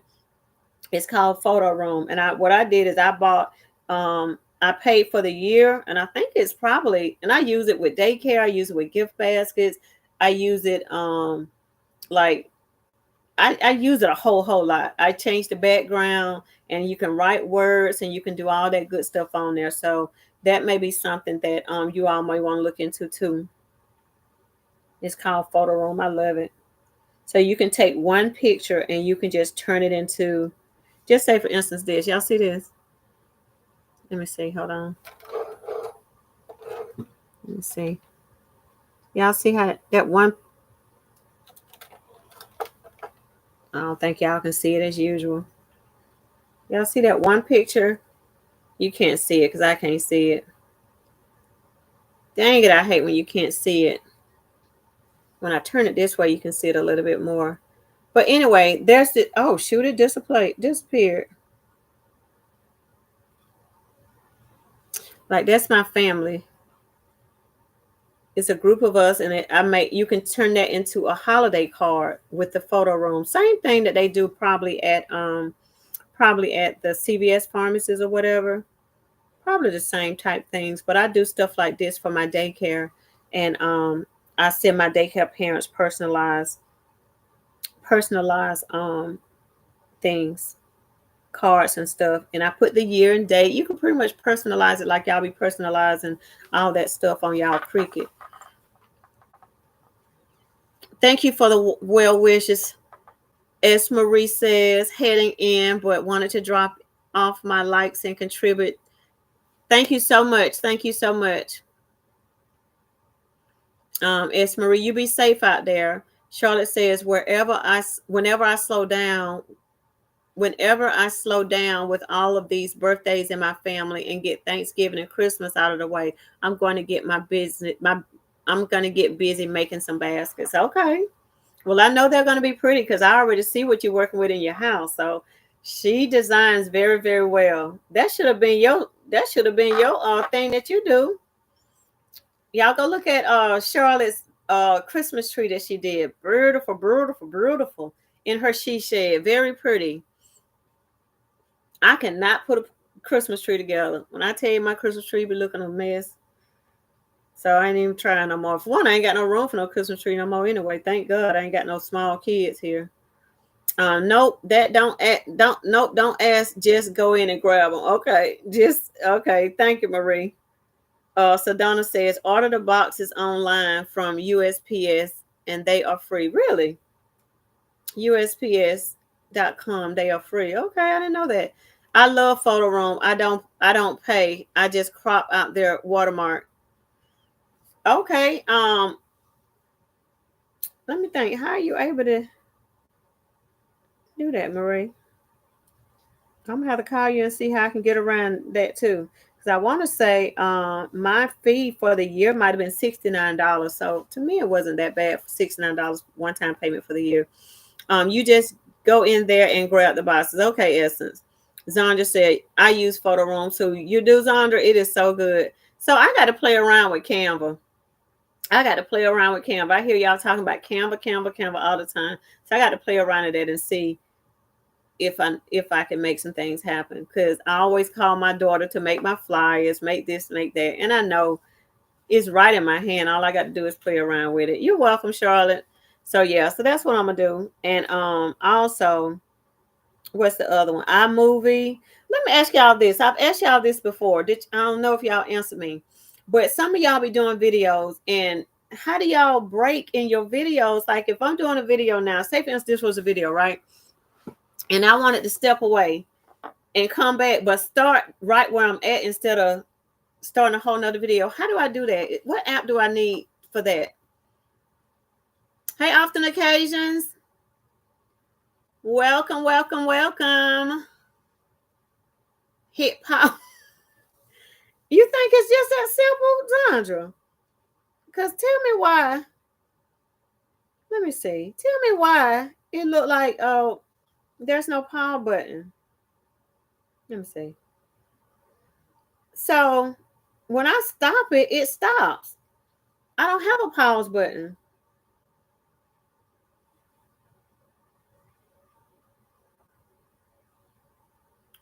It's called Photo Room. And what I did is I bought I paid for the year, and I think it's probably, and I use it with daycare, I use it with gift baskets, I use it like I use it a whole lot. I change the background and you can write words and you can do all that good stuff on there. So that may be something that you all may want to look into too. It's called Photo Room. I love it. So you can take one picture and you can just turn it into, just say for instance this. Y'all see this? Let me see. Hold on. Let me see. Y'all see how that one, I don't think y'all can see it as usual. Y'all see that one picture? You can't see it because I can't see it. Dang it, I hate when you can't see it. When I turn it this way, you can see it a little bit more. But anyway, there's the, oh shoot, it disappeared. Like that's my family. It's a group of us, and you can turn that into a holiday card with the photo room. Same thing that they do probably at the CVS pharmacies or whatever. Probably the same type things, but I do stuff like this for my daycare, and I send my daycare parents personalized things, cards and stuff, and I put the year and date. You can pretty much personalize it like y'all be personalizing all that stuff on y'all Cricut. Thank you for the well wishes. As Marie says, heading in, but wanted to drop off my likes and contribute. Thank you so much. Thank you so much. S. Marie, you be safe out there. Charlotte says, whenever I slow down with all of these birthdays in my family and get Thanksgiving and Christmas out of the way, I'm going to get I'm going to get busy making some baskets. Okay. Well, I know they're going to be pretty because I already see what you're working with in your house. So she designs very, very well. That should have been your thing that you do. Y'all go look at Charlotte's Christmas tree that she did. Beautiful, beautiful, beautiful. In her she shed. Very pretty. I cannot put a Christmas tree together. When I tell you my Christmas tree be looking a mess. So I ain't even trying no more. For one, I ain't got no room for no Christmas tree no more anyway. Thank God I ain't got no small kids here. Nope, don't ask, just go in and grab them. Okay, okay. Thank you, Marie. Sedona says, order the boxes online from USPS and they are free. Really? USPS.com, they are free. Okay, I didn't know that. I love photo room. I don't pay. I just crop out their watermark. Okay. Let me think. How are you able to do that, Marie? I'm gonna have to call you and see how I can get around that too. Because I want to say my fee for the year might have been $69. So to me, it wasn't that bad for $69 one-time payment for the year. You just go in there and grab the boxes. Okay, Essence. Zandra said, I use photo room. So you do, Zandra? It is so good. So I got to play around with Canva. I hear y'all talking about Canva all the time. So I got to play around with it and see if I can make some things happen. Because I always call my daughter to make my flyers, make this, make that. And I know it's right in my hand. All I got to do is play around with it. You're welcome, Charlotte. So yeah, so that's what I'm gonna do. And also, what's the other one? iMovie. Let me ask y'all this. I've asked y'all this before. I don't know if y'all answer me, but some of y'all be doing videos, and how do y'all break in your videos? Like if I'm doing a video now, say for instance this was a video, right? And I wanted to step away and come back, but start right where I'm at instead of starting a whole nother video. How do I do that? What app do I need for that? Hey, Often Occasions. Welcome, welcome, welcome. Hip hop. You think it's just that simple, Zandra? Because tell me why. Let me see. Tell me why it looked like, oh, there's no pause button. Let me see. So when I stop it, it stops. I don't have a pause button.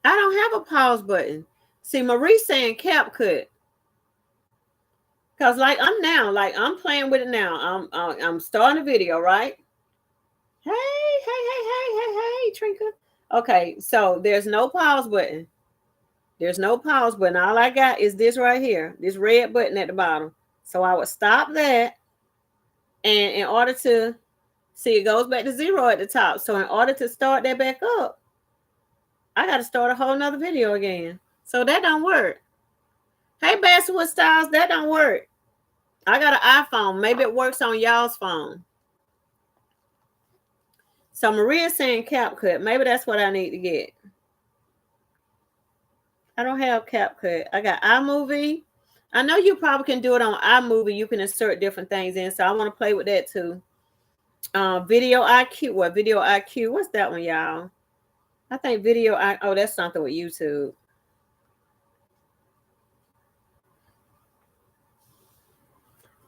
I don't have a pause button. See, Marie's saying CapCut. Cause I'm playing with it now. I'm starting a video, right? Hey, Trinka. Okay, so there's no pause button. There's no pause button. All I got is this right here, this red button at the bottom. So I would stop that, and in order to see, it goes back to 0 at the top. So in order to start that back up, I got to start a whole nother video again. So that don't work. Hey, Basswood Styles, that don't work. I got an iPhone. Maybe it works on y'all's phone. So Maria's saying CapCut. Maybe that's what I need to get. I don't have CapCut. I got iMovie. I know you probably can do it on iMovie. You can insert different things in. So I want to play with that too. Video IQ. What Video IQ? What's that one, y'all? I think Video I. Oh, that's something with YouTube.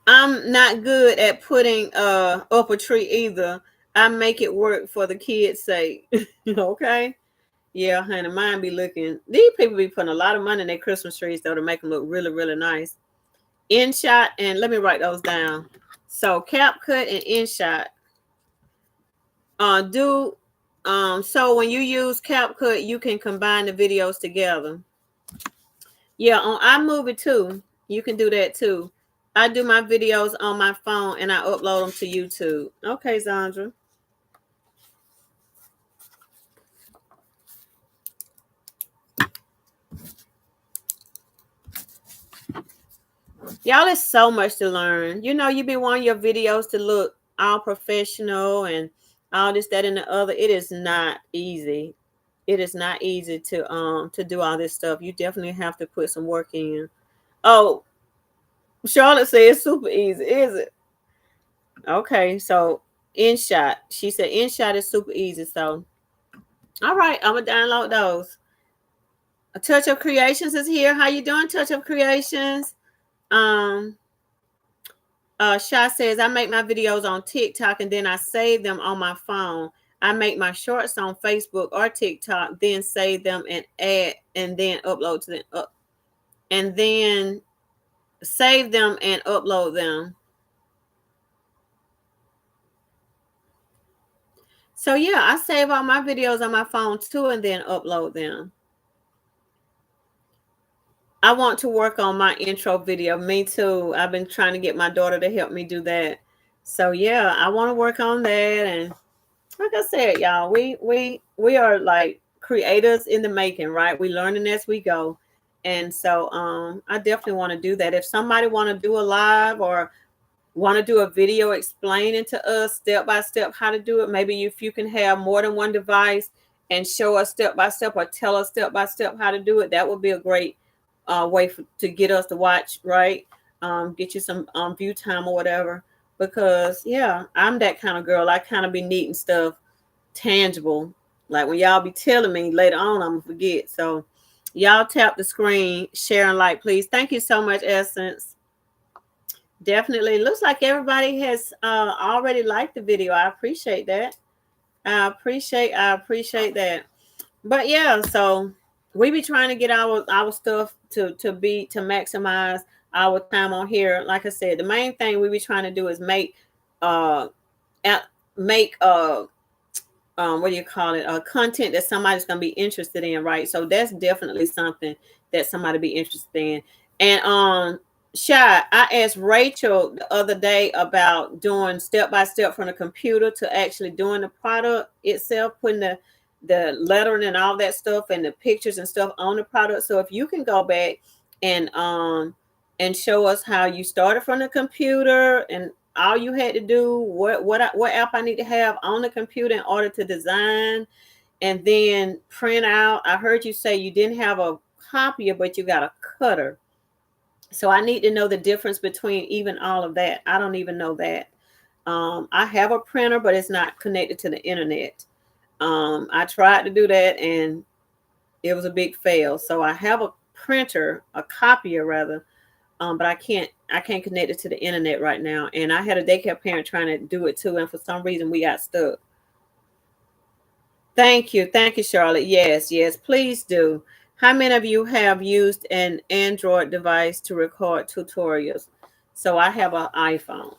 I'm not good at putting up a tree either. I make it work for the kids' sake. Okay. Yeah, honey, mine be looking. These people be putting a lot of money in their Christmas trees though to make them look really, really nice. InShot, and let me write those down. So CapCut and InShot. Do so when you use CapCut, you can combine the videos together. Yeah, on iMovie too. You can do that too. I do my videos on my phone and I upload them to YouTube. Okay, Zandra. Y'all, it's so much to learn. You know, you be wanting your videos to look all professional and all this, that, and the other. It is not easy. It is not easy to do all this stuff. You definitely have to put some work in. Oh, Charlotte said it's super easy, is it? Okay, so InShot. She said InShot is super easy. So all right, I'm gonna download those. A Touch of Creations is here. How you doing, Touch of Creations? Um, Sha says I make my videos on TikTok and then I save them on my phone. I make my shorts on Facebook or TikTok, then save them and add and then upload to them and then save them and upload them. So yeah, I save all my videos on my phone too and then upload them. I want to work on my intro video. Me too. I've been trying to get my daughter to help me do that. So yeah, I want to work on that. And like I said, y'all, we are like creators in the making, right? We learning as we go. And so I definitely want to do that. If somebody want to do a live or want to do a video explaining to us step by step how to do it, maybe if you can have more than one device and show us step by step or tell us step by step how to do it, that would be a great way to get us to watch, right? Get you some view time or whatever. Because yeah, I'm that kind of girl. I kind of be needing stuff tangible. Like when y'all be telling me later on, I'm gonna forget. So y'all tap the screen, share and like, please. Thank you so much, Essence. Definitely looks like everybody has already liked the video. I appreciate that. I appreciate that. But yeah, so we be trying to get our stuff to maximize our time on here. Like I said, the main thing we be trying to do is make uh make what do you call it, content that somebody's going to be interested in, right? So that's definitely something that somebody be interested in. And Shy, I asked Rachel the other day about doing step by step from the computer to actually doing the product itself, putting the lettering and all that stuff and the pictures and stuff on the product. So if you can go back and show us how you started from the computer and all you had to do, what app I need to have on the computer in order to design and then print out. I heard you say you didn't have a copier, but you got a cutter. So I need to know the difference between even all of that. I don't even know that. I have a printer, but it's not connected to the internet. I tried to do that and it was a big fail. So I have a printer, a copier rather, but I can't connect it to the internet right now. And I had a daycare parent trying to do it too, and for some reason we got stuck. Thank you, Charlotte. Yes, please do. How many of you have used an Android device to record tutorials? So I have an iPhone.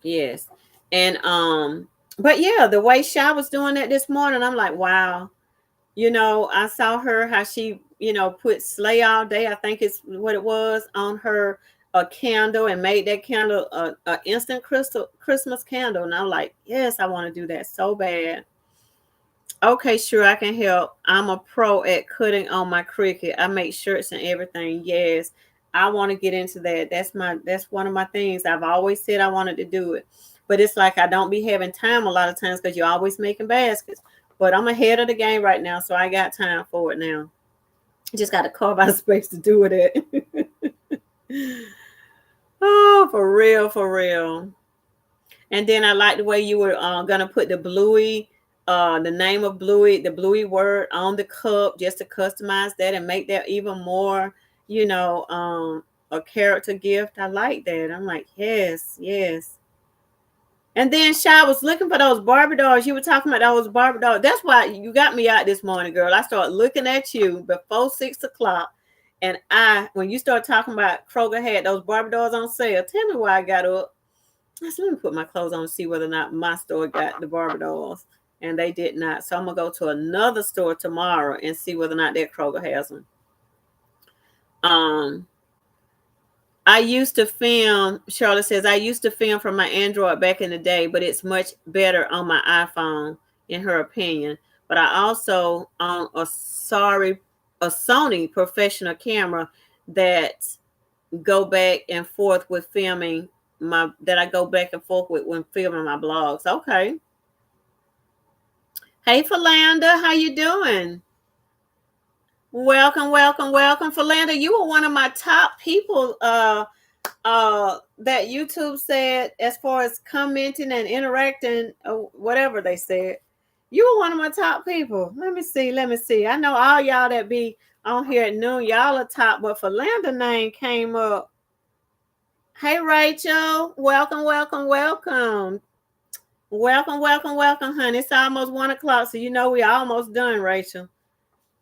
Yes, and but yeah, the way Sha was doing that this morning, I'm like, wow. You know, I saw her how she, put Slay All Day, I think it's what it was, on her a candle and made that candle a instant crystal Christmas candle. And I'm like, yes, I want to do that so bad. Okay, sure, I can help. I'm a pro at cutting on my Cricut. I make shirts and everything. Yes, I want to get into that. That's one of my things. I've always said I wanted to do it, but it's like I don't be having time a lot of times because you're always making baskets. But I'm ahead of the game right now, so I got time for it now. Just got to carve out space to do it at. Oh, for real, for real. And then I like the way you were gonna put the Bluey, the name of Bluey, the Bluey word on the cup, just to customize that and make that even more, you know, a character gift. I like that. I'm like, yes, yes. And then Shy was looking for those Barbie dolls. You were talking about those Barbie dolls. That's why you got me out this morning, girl. I started looking at you before 6 o'clock. And when you started talking about Kroger had those Barbie dolls on sale, tell me why I got up. I said, let me put my clothes on and see whether or not my store got the Barbie dolls. And they did not. So I'm going to go to another store tomorrow and see whether or not that Kroger has them. I used to film, Charlotte says, I used to film from my Android back in the day, but it's much better on my iPhone, in her opinion. But I also own a Sony professional camera that go back and forth with filming that I go back and forth with when filming my blogs. Okay. Hey Philanda, how you doing? Welcome, welcome, welcome. Philanda, you were one of my top people that YouTube said as far as commenting and interacting, whatever they said. You were one of my top people. Let me see. Let me see. I know all y'all that be on here at noon, y'all are top, but Philanda name came up. Hey Rachel, welcome, welcome, welcome. Welcome, welcome, welcome, honey. It's almost 1 o'clock, so you know we almost done, Rachel.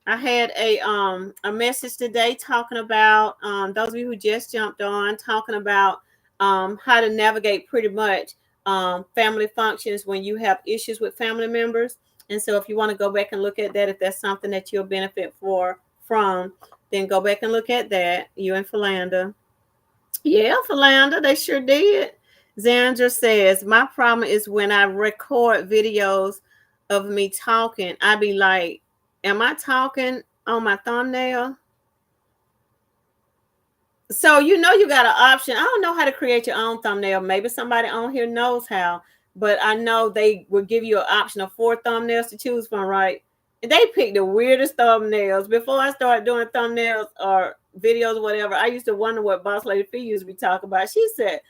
I had a message today talking about those of you who just jumped on, talking about how to navigate pretty much family functions when you have issues with family members. And so if you want to go back and look at that, if that's something that you'll benefit from, then go back and look at that. You and Philanda. Yeah, Philanda, they sure did. Xandra says, my problem is when I record videos of me talking, I be like, am I talking on my thumbnail? So you know you got an option. I don't know how to create your own thumbnail. Maybe somebody on here knows how, but I know they will give you an option of 4 thumbnails to choose from, right? And they pick the weirdest thumbnails. Before I started doing thumbnails or videos or whatever, I used to wonder what Boss Lady Fee used to be talking about. She said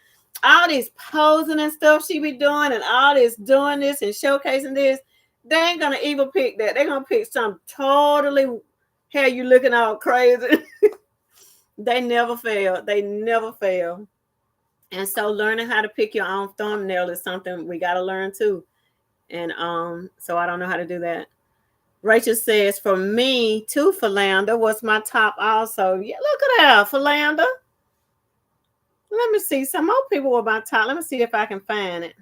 all these posing and stuff she be doing and all this doing this and showcasing this, they ain't gonna even pick that. They're gonna pick something totally have you looking all crazy. They never fail. They never fail. And so learning how to pick your own thumbnail is something we got to learn too. And so I don't know how to do that. Rachel says, for me, too, Philanda was my top also. Yeah, look at that, Philanda. Let me see. Some more people were my top. Let me see if I can find it.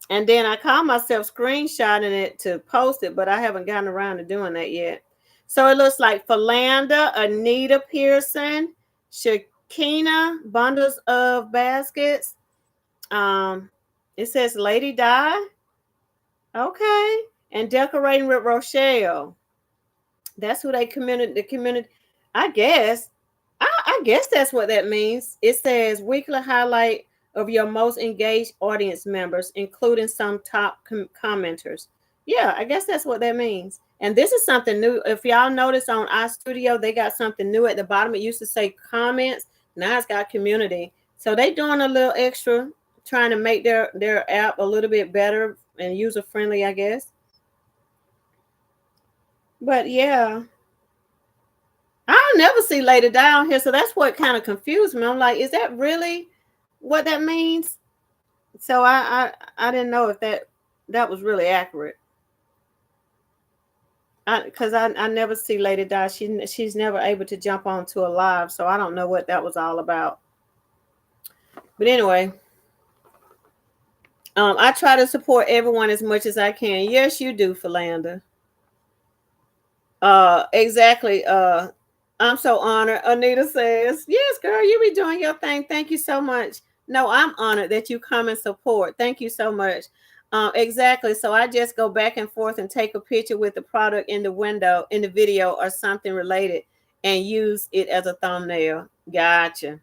And then I call myself screenshotting it to post it, but I haven't gotten around to doing that yet. So it looks like Philanda, Anita Pearson, Shakina, Bundles of Baskets. It says Lady Di. Okay. And Decorating with Rochelle. That's who they the community. I guess. I guess that's what that means. It says weekly highlight of your most engaged audience members, including some top commenters. Yeah, I guess that's what that means. And this is something new. If y'all notice on iStudio, they got something new at the bottom. It used to say comments. Now it's got community. So they doing a little extra, trying to make their app a little bit better and user friendly, I guess. But yeah, I'll never see Lady down here, so that's what kind of confused me. I'm like, is that really what that means? So I didn't know if that was really accurate. Because I never see Lady Di. She's never able to jump onto a live, so I don't know what that was all about. But anyway, I try to support everyone as much as I can. Yes, you do, Philanda. Exactly. I'm so honored. Anita says, yes, girl, you be doing your thing. Thank you so much. No, I'm honored that you come and support. Thank you so much. Exactly. So I just go back and forth and take a picture with the product in the window, in the video, or something related, and use it as a thumbnail. Gotcha.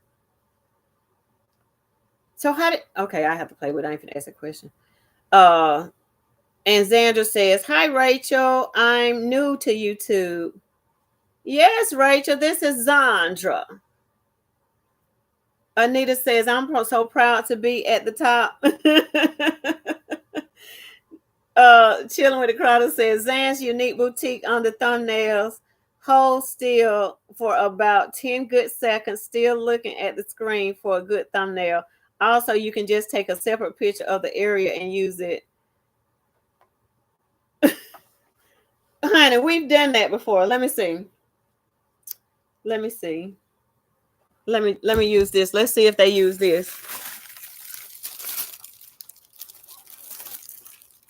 So how did? Okay, I have to play with. I ain't gonna ask a question. Uh, and Xandra says, "Hi, Rachel. I'm new to YouTube." Yes, Rachel. This is Zandra. Anita says, "I'm so proud to be at the top." Chilling with the crowd says Zan's unique boutique on the thumbnails. Hold still for about 10 good seconds, still looking at the screen for a good thumbnail. Also, you can just take a separate picture of the area and use it. Honey, we've done that before. Let me see. Let me see. Let me use this. Let's see if they use this.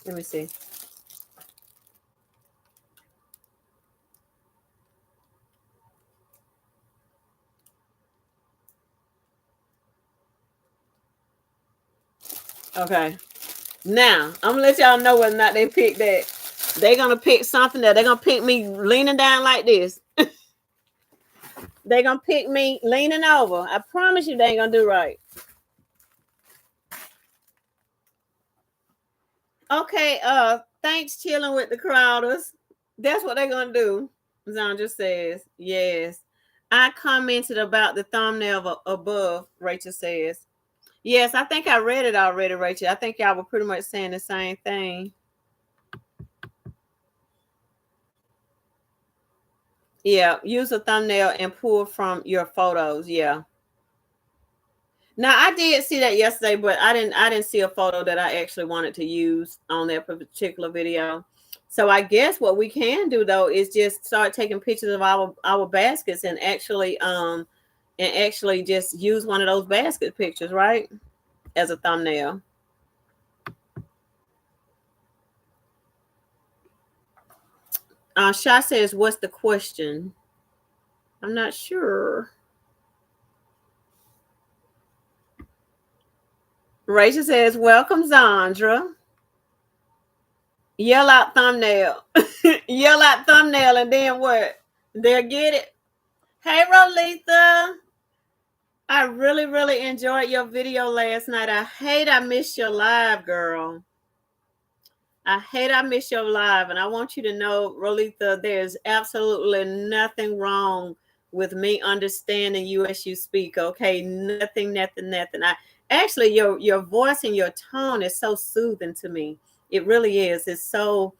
Let me see. Okay. Now, I'm gonna let y'all know whether or not they pick that. They're gonna pick something that they're gonna pick me leaning down like this. They're gonna pick me leaning over. I promise you they ain't gonna do right. Okay, thanks chilling with the crowders. That's what they're gonna do. Zandra says, yes. I commented about the thumbnail above, Rachel says. Yes, I think I read it already, Rachel. I think y'all were pretty much saying the same thing. Yeah, use a thumbnail and pull from your photos. Yeah. Now I did see that yesterday, but I didn't see a photo that I actually wanted to use on that particular video. So I guess what we can do though is just start taking pictures of our baskets and actually just use one of those basket pictures, right? As a thumbnail. Sha says, what's the question? I'm not sure. Rachel says, welcome, Zandra. Yell out thumbnail. Yell out thumbnail, and then what? They'll get it. Hey, Rolitha. I really, really enjoyed your video last night. I hate I missed your live, girl. I hate I missed your live. And I want you to know, Rolitha, there's absolutely nothing wrong with me understanding you as you speak. Okay. Nothing. I actually your voice and your tone is so soothing to me. It really is. It's so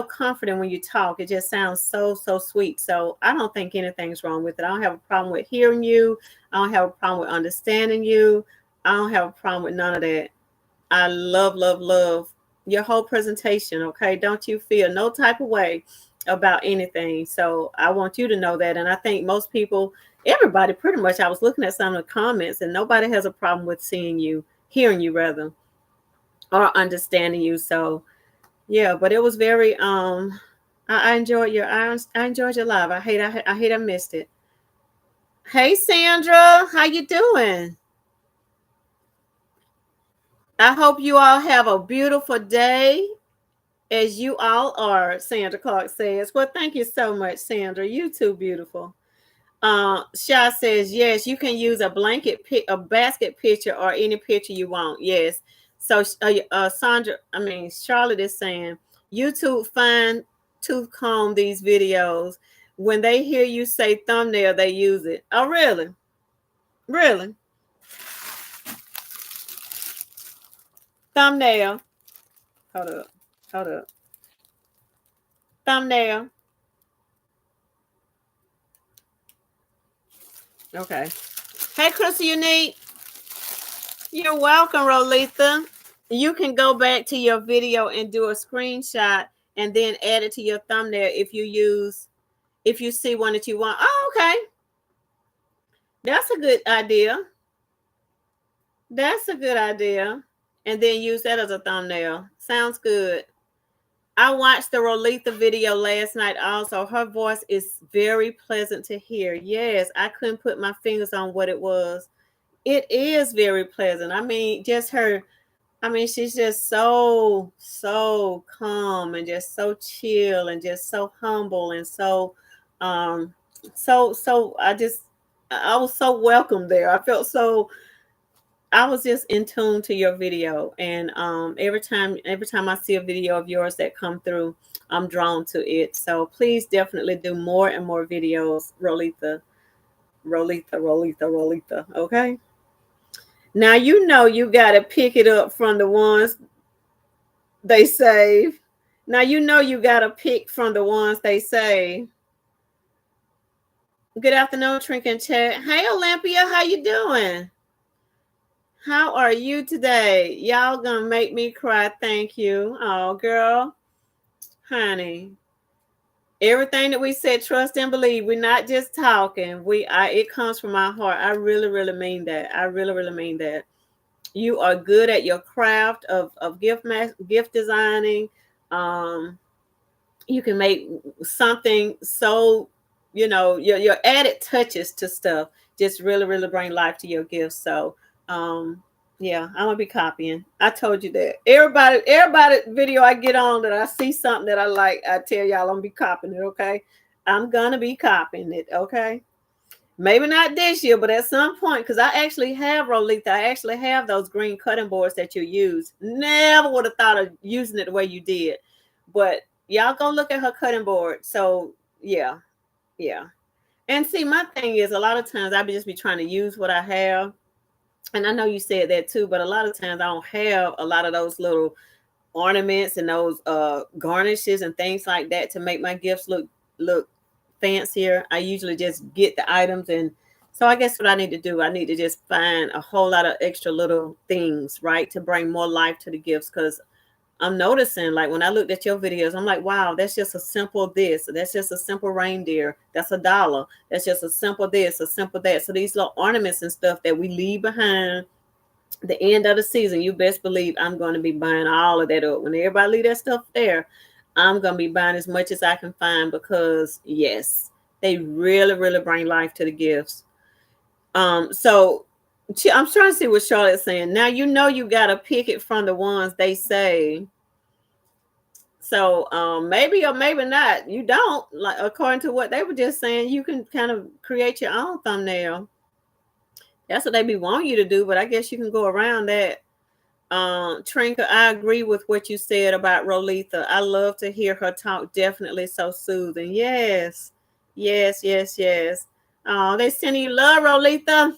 comforting when you talk. It just sounds so sweet. So I don't think anything's wrong with it. I don't have a problem with hearing you. I don't have a problem with understanding you. I don't have a problem with none of that. I love your whole presentation. Okay. Don't you feel no type of way about anything. So I want you to know that. And I think most people, everybody pretty much, I was looking at some of the comments and nobody has a problem with seeing you, hearing you rather, or understanding you. So yeah, but it was very I enjoyed I enjoyed your live. I hate I missed it. Hey Sandra, how you doing? I hope you all have a beautiful day, as you all are, Sandra Clark says. Well, thank you so much, Sandra. You too beautiful. Sha says, yes, you can use a basket picture or any picture you want. Yes. So Charlotte is saying, YouTube fine tooth comb these videos. When they hear you say thumbnail, they use it. Oh, really? Really? Thumbnail. Hold up. Hold up. Thumbnail. Okay. Hey, Crystal Unique. You're welcome, Rolitha. You can go back to your video and do a screenshot and then add it to your thumbnail if you see one that you want. Oh, okay. That's a good idea. That's a good idea. And then use that as a thumbnail. Sounds good. I watched the Rolitha video last night also. Her voice is very pleasant to hear. Yes, I couldn't put my fingers on what it was. It is very pleasant. I mean, just her I mean, she's just so calm and just so chill and just so humble and um so I was so welcome there. I was just in tune to your video, and every time I see a video of yours that come through, I'm drawn to it. So please definitely do more and more videos, Rolitha, Rolitha. Okay. Now you know you gotta pick it up from the ones they save. Now you know you gotta pick from the ones they save. Good afternoon, Trink and Chat. Hey Olympia, how you doing? How are you today? Y'all gonna make me cry. Thank you. Oh, girl, honey. Everything that we said, trust and believe. We're not just talking. It comes from our heart. I really mean that. I really mean that. You are good at your craft of gift designing. Um, you can make something so, your added touches to stuff just really bring life to your gifts. So yeah, I'm gonna be copying. I told you that. Everybody video I get on that I see something that I like, I tell y'all I'm gonna be copying it. Okay, I'm gonna be copying it. Okay, maybe not this year, but at some point, because I actually have, Rolitha, I actually have those green cutting boards that you use. Never would have thought of using it the way you did. But y'all go look at her cutting board. So yeah, yeah. And see, my thing is a lot of times I just be trying to use what I have. And I know you said that too, but a lot of times I don't have a lot of those little ornaments and those garnishes and things like that to make my gifts look fancier. I usually just get the items, and so I guess what I need to do, I need to just find a whole lot of extra little things, right, to bring more life to the gifts. Because I'm noticing, like when I looked at your videos, I'm like, wow, that's just a simple this, that's just a simple reindeer, that's $1, that's just a simple this, a simple that. So these little ornaments and stuff that we leave behind the end of the season, you best believe I'm going to be buying all of that up. When everybody leave that stuff there, I'm going to be buying as much as I can find, because yes, they really bring life to the gifts. So I'm trying to see what Charlotte's saying. Now you know you got to pick it from the ones they say. So maybe or maybe not. You don't, like, according to what they were just saying, you can kind of create your own thumbnail. That's what they be wanting you to do, but I guess you can go around that. Trinka, I agree with what you said about Rolitha. I love to hear her talk. Definitely so soothing. Yes. Oh, they sending you love, Rolitha.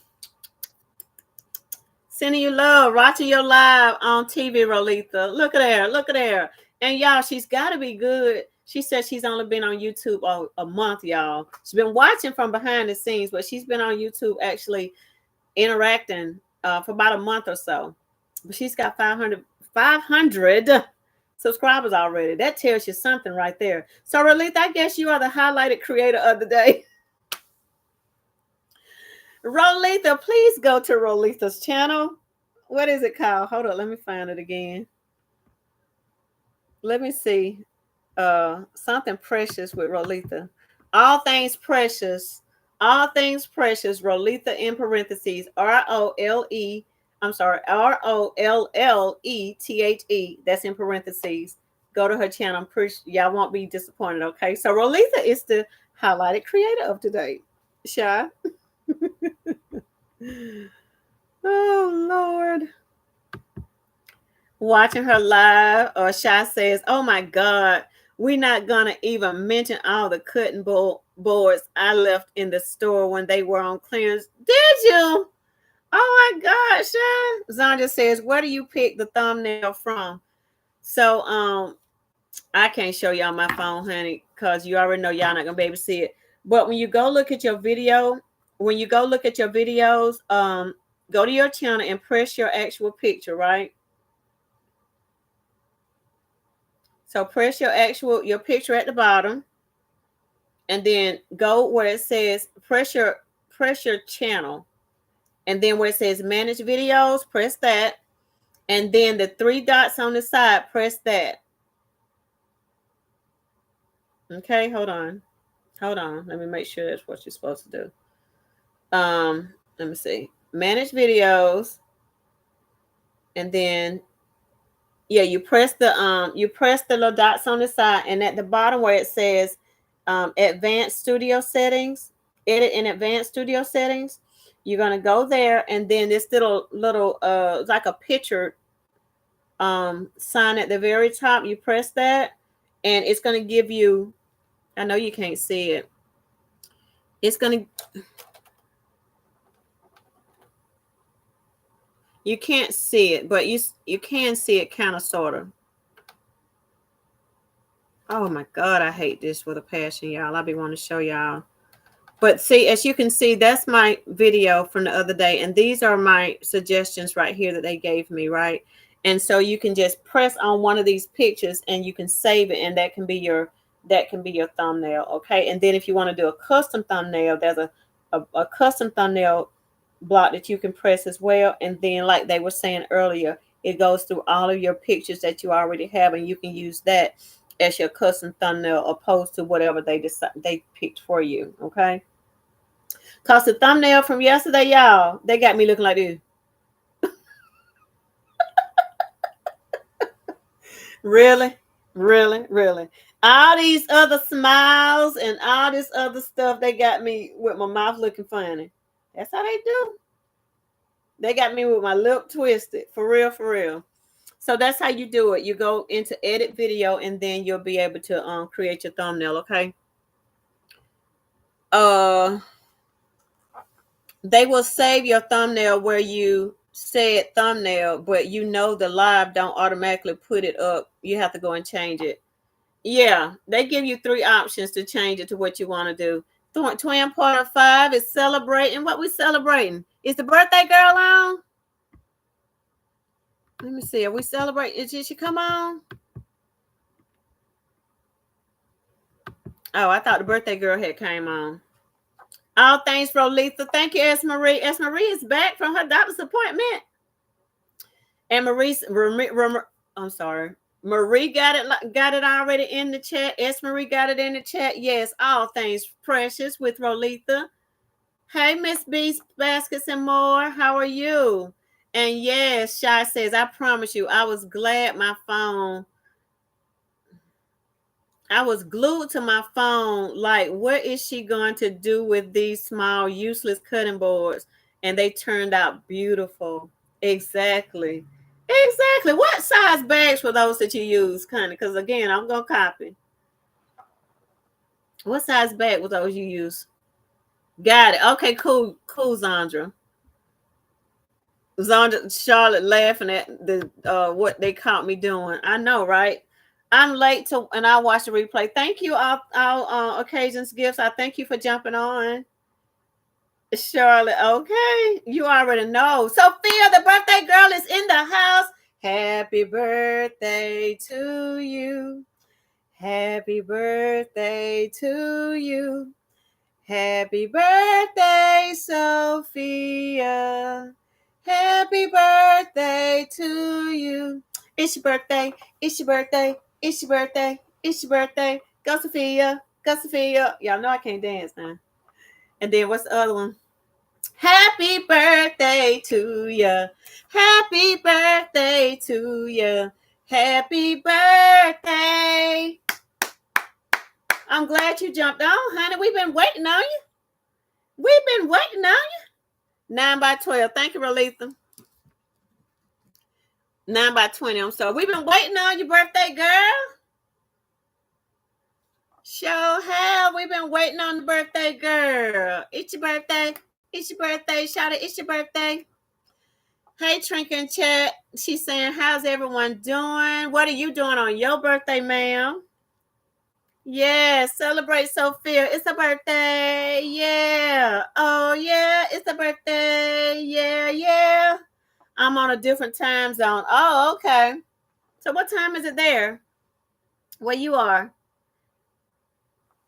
Sending you love. Watching your live on TV, Rolitha. Look at her. Look at her. And y'all, she's got to be good. She said she's only been on YouTube a month, y'all. She's been watching from behind the scenes, but she's been on YouTube actually interacting for about a month or so. But she's got 500 subscribers already. That tells you something right there. So, Rolitha, I guess you are the highlighted creator of the day. Rolitha, please go to Rolitha's channel. What is it called? Hold on, let me find it again. Let me see. Something precious with Rolitha. All things precious. All things precious. Rolitha in parentheses. ROLE. I'm sorry. ROLLETHE. That's in parentheses. Go to her channel. I'm pretty sure y'all won't be disappointed. Okay. So Rolitha is the highlighted creator of today. Shy. Oh Lord. Watching her live, or Shy says, "Oh my God, we're not gonna even mention all the cutting boards I left in the store when they were on clearance." Did you? Oh my God, Shy. Zonja says, "Where do you pick the thumbnail from?" So I can't show y'all my phone, honey, because you already know y'all not gonna be able to see it. But when you go look at your video, when you go look at your videos, go to your channel and press your actual picture, right? So press your picture at the bottom, and then go where it says press your channel, and then where it says manage videos, press that, and then the 3 dots on the side, press that. Okay, hold on. Let me make sure that's what you're supposed to do. Let me see. Manage videos, and then Yeah, you press the little dots on the side, and at the bottom where it says advanced studio settings, edit in advanced studio settings, you're gonna go there, and then this little like a picture sign at the very top, you press that, and it's gonna give you, I know you can't see it, it's gonna, you can't see it, but you can see it kind of sort of. Oh my God, I hate this with a passion, y'all. I be wanting to show y'all. But see, as you can see, that's my video from the other day. And these are my suggestions right here that they gave me, right? And so you can just press on one of these pictures and you can save it, and that can be your thumbnail. Okay. And then if you want to do a custom thumbnail, there's a custom thumbnail block that you can press as well. And then, like they were saying earlier, it goes through all of your pictures that you already have, and you can use that as your custom thumbnail opposed to whatever they picked for you. Okay. Cause the thumbnail from yesterday, y'all, they got me looking like this. Really, really, really. All these other smiles and all this other stuff, they got me with my mouth looking funny. That's how they do. They got me with my lip twisted. For real, for real. So that's how you do it. You go into edit video, and then you'll be able to create your thumbnail. Okay. They will save your thumbnail where you said thumbnail, but you know the live don't automatically put it up. You have to go and change it. Yeah, they give you 3 options to change it to what you want to do. Twin Porter 5 is celebrating. What we celebrating? Is the birthday girl on? Let me see. Are we celebrating? Did she come on? Oh, I thought the birthday girl had came on. All thanks for Lisa. Thank you, S. Marie. S. Marie is back from her doctor's appointment. And I'm sorry. Marie got it already in the chat. S. Marie got it in the chat. Yes, all things precious with Rolitha. Hey, Miss Beast Baskets and More. How are you? And yes, Shy says, I promise you, I was glad my phone. I was glued to my phone. Like, what is she going to do with these small, useless cutting boards? And they turned out beautiful. Exactly. Exactly. What size bags were those that you use, Connie? Because again, I'm gonna copy. What size bag were those you use? Got it. Okay, cool, Zandra. Charlotte laughing at the what they caught me doing. I know, right? I'm late to, and I'll watch the replay. Thank you, all occasions gifts. I thank you for jumping on. Charlotte, okay. You already know. Sophia, the birthday girl, is in the house. Happy birthday to you. Happy birthday to you. Happy birthday, Sophia. Happy birthday to you. It's your birthday. It's your birthday. It's your birthday. It's your birthday. Go, Sophia. Go, Sophia. Y'all know I can't dance now. And then what's the other one? Happy birthday to you. Happy birthday to you. Happy birthday. I'm glad you jumped on, honey. We've been waiting on you. We've been waiting on you. 9 by 12. Thank you, Rolitha. 9 by 20. I'm sorry. We've been waiting on your birthday, girl. Sure have. We've been waiting on the birthday girl. It's your birthday. It's your birthday. Shout it. It's your birthday. Hey, Trinket Chat. She's saying, how's everyone doing? What are you doing on your birthday, ma'am? Yeah, celebrate Sophia. It's a birthday. Yeah. Oh, yeah. It's a birthday. Yeah, yeah. I'm on a different time zone. Oh, okay. So what time is it there? Where you are?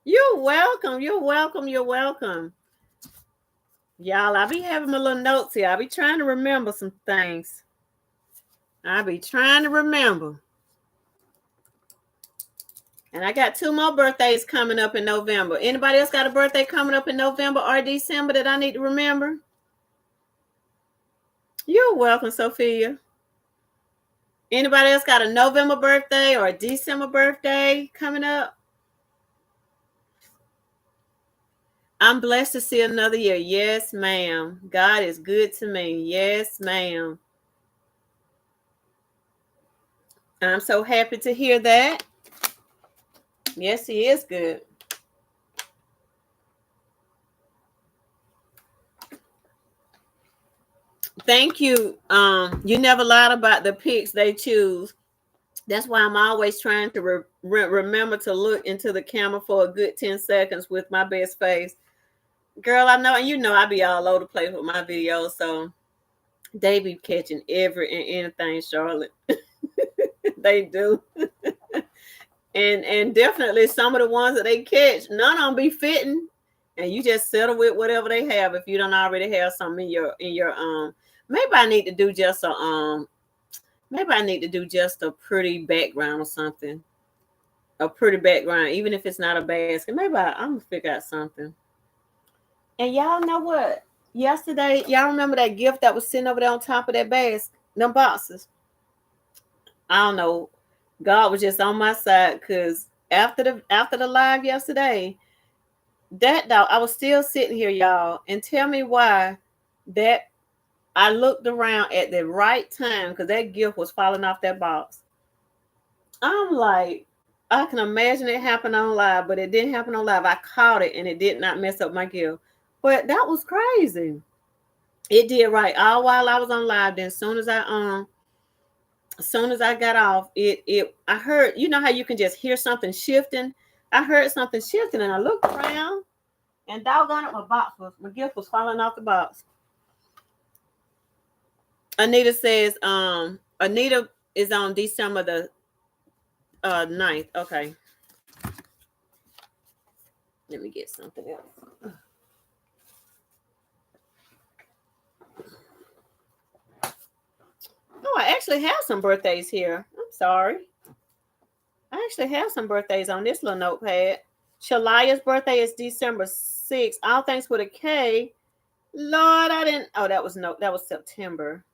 You're welcome. You're welcome. You're welcome. Y'all, I be having my little notes here. I be trying to remember some things. I be trying to remember. And I got 2 more birthdays coming up in November. Anybody else got a birthday coming up in November or December that I need to remember? You're welcome, Sophia. Anybody else got a November birthday or a December birthday coming up? I'm blessed to see another year. Yes, ma'am. God is good to me. Yes, ma'am. I'm so happy to hear that. Yes, he is good. Thank you. You never lied about the picks they choose. That's why I'm always trying to remember to look into the camera for a good 10 seconds with my best face. Girl, I know, and you know I be all over the place with my videos, so they be catching every and anything, Charlotte. They do. And definitely some of the ones that they catch, none of them be fitting. And you just settle with whatever they have if you don't already have something in your maybe I need to do just a pretty background or something. A pretty background, even if it's not a basket. Maybe I'm gonna figure out something. And y'all know what? Yesterday, y'all remember that gift that was sitting over there on top of that basket, them boxes? I don't know. God was just on my side because after the live yesterday, that dog, I was still sitting here, y'all, and tell me why that I looked around at the right time because that gift was falling off that box. I'm like, I can imagine it happened on live, but it didn't happen on live. I caught it and it did not mess up my gift. But that was crazy. It did right all while I was on live. Then as soon as I got off, I heard, you know how you can just hear something shifting? I heard something shifting and I looked around and doggone it, my gift was falling off the box. Anita says, Anita is on December the 9th. Okay. Let me get something else. Oh, I actually have some birthdays here. I'm sorry. I actually have some birthdays on this little notepad. Shalaya's birthday is December 6th. All things with a K. Lord, I didn't. Oh, that was September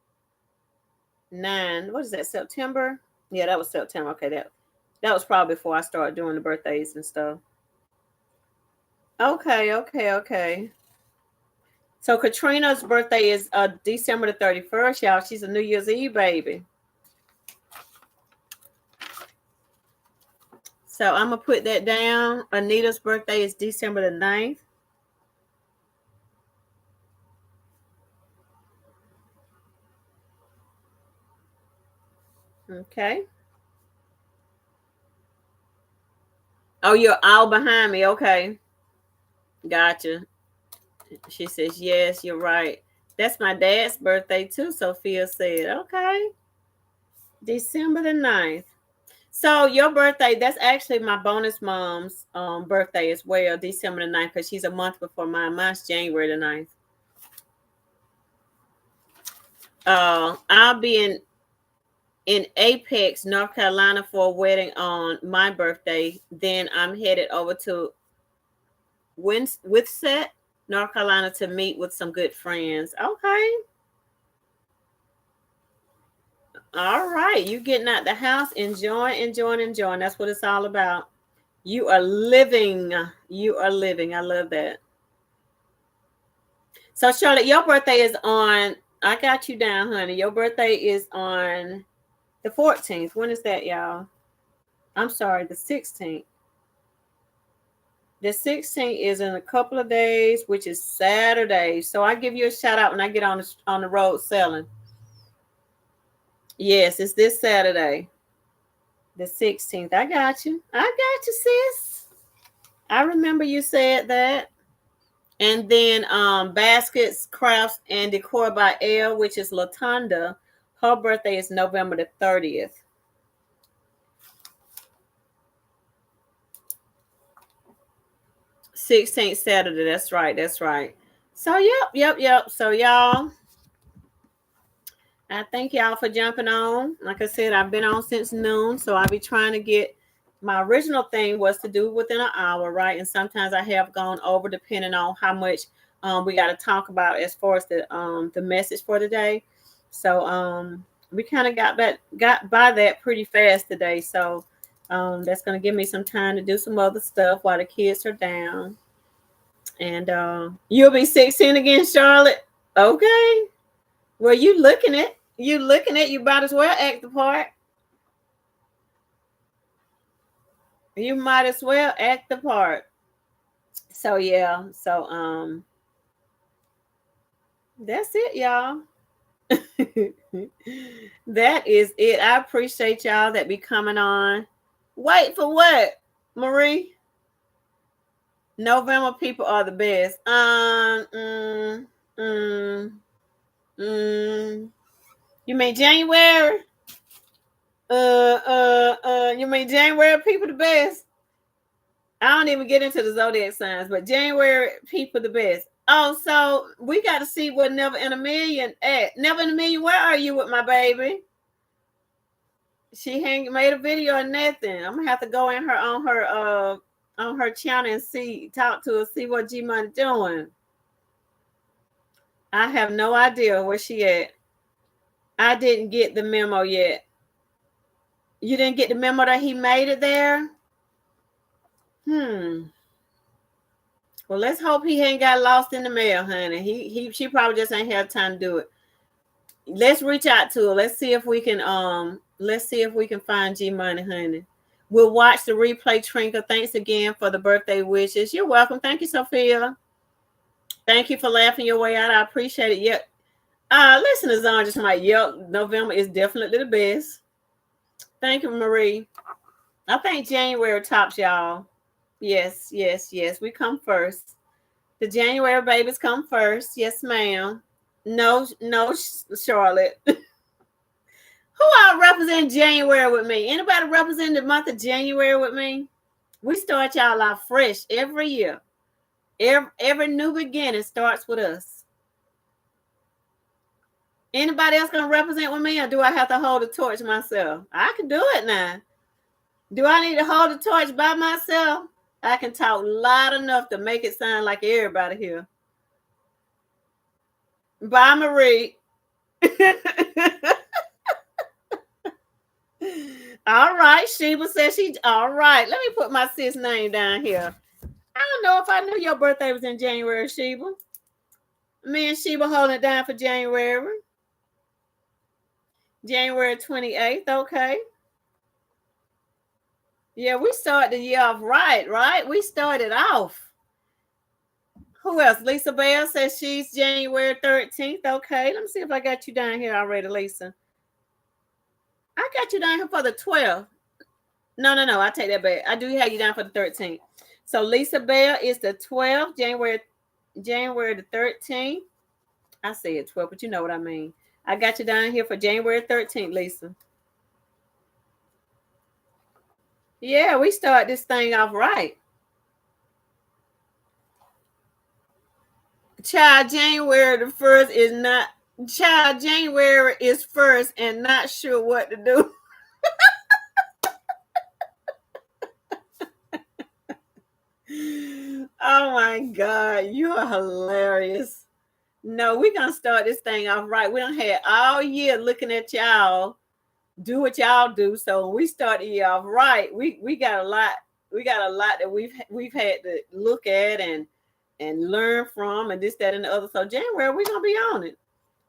9. What is that? September? Yeah, that was September. Okay, that was probably before I started doing the birthdays and stuff. Okay. So Katrina's birthday is December the 31st, y'all. She's a New Year's Eve baby. So I'm gonna put that down. Anita's birthday is December the 9th. Okay. Oh, you're all behind me. Okay. Gotcha. She says, yes, you're right. That's my dad's birthday too, Sophia said. Okay. December the 9th. So your birthday, that's actually my bonus mom's birthday as well, December the 9th, because she's a month before mine. Mine's January the 9th. I'll be in Apex, North Carolina for a wedding on my birthday. Then I'm headed over to Withset, North Carolina to meet with some good friends. Okay. All right. You getting out the house, enjoying. That's what it's all about. You are living. You are living. I love that. So Charlotte, your birthday is on. I got you down, honey. Your birthday is on the 14th. When is that, y'all? I'm sorry, the 16th. The 16th is in a couple of days, which is Saturday. So I give you a shout out when I get on the road selling. Yes, it's this Saturday, the 16th. I got you, sis. I remember you said that. And then Baskets, Crafts, and Decor by Elle, which is Latanda. Her birthday is November the 30th. '16th Saturday. That's right. So yep. So y'all, I thank y'all for jumping on. Like I said, I've been on since noon, so I'll be trying to get. My original thing was to do within an hour, right? And sometimes I have gone over depending on how much we got to talk about as far as the message for the day. So we kind of got by that pretty fast today. So that's going to give me some time to do some other stuff while the kids are down. And you'll be 16 again, Charlotte. Okay. Well, you looking at you might as well act the part. You might as well act the part. So yeah, so that's it, y'all. That is it. I appreciate y'all that be coming on. Wait for what, Marie? November people are the best. You mean January? You mean January people the best? I don't even get into the zodiac signs, but January people the best. Oh, so we got to see what Never in a Million at. Never in a Million, where are you with my baby? She made a video or nothing. I'm gonna have to go in her on her channel and talk to her, see what G Money doing. I have no idea where she at. I didn't get the memo yet. You didn't get the memo that he made it there? Well, let's hope he ain't got lost in the mail, honey. She probably just ain't have time to do it. Let's reach out to her. Let's see if we can find G Money, honey. We'll watch the replay, Trinka. Thanks again for the birthday wishes. You're welcome. Thank you, Sophia. Thank you for laughing your way out. I appreciate it. Yep. Listen to Zon just like, yep, November is definitely the best. Thank you, Marie. I think January tops, y'all. Yes. We come first. The January babies come first. Yes, ma'am. No, Charlotte. Who all represent January with me? Anybody represent the month of January with me? We start y'all off fresh every year. Every new beginning starts with us. Anybody else gonna represent with me, or do I have to hold the torch myself? I can do it now. Do I need to hold the torch by myself? I can talk loud enough to make it sound like everybody here. Bye, Marie. All right. Sheba says all right. Let me put my sis name down here. I don't know if I knew your birthday was in January, Sheba. Me and Sheba holding it down for January. January 28th. Okay. Yeah, we started the year off right? We started off. Who else? Lisa Bell says she's January 13th. Okay, let me see if I got you down here already, Lisa. I got you down here for the 12th. No, I take that back. I do have you down for the 13th. So Lisa Bell is the 12th, January the 13th. I said 12, but you know what I mean. I got you down here for January 13th, Lisa. Yeah, we start this thing off right. January is first and not sure what to do. Oh my God, you are hilarious. No, we're gonna start this thing off right. We done had all year looking at y'all do what y'all do. So when we start the year off right, we got a lot that we've had to look at and learn from, and this, that, and the other. So January, we're gonna be on it.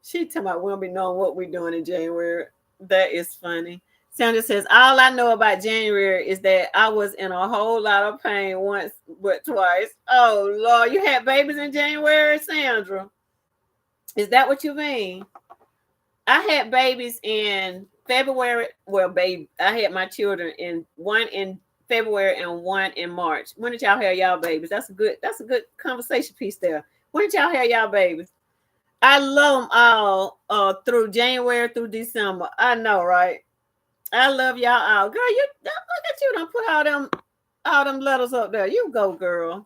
She talking about we'll be knowing what we're doing in January. That is funny. Sandra says, all I know about January is that I was in a whole lot of pain once, but twice. Oh Lord, you had babies in January, Sandra? Is that what you mean? I had babies in February. Well, babe, I had my children one in February and one in March. When did y'all have y'all babies? That's a good conversation piece there. When did y'all have y'all babies? I love them all through January through December. I know, right? I love y'all all. Girl, look at you. Don't put all them letters up there. You go, girl.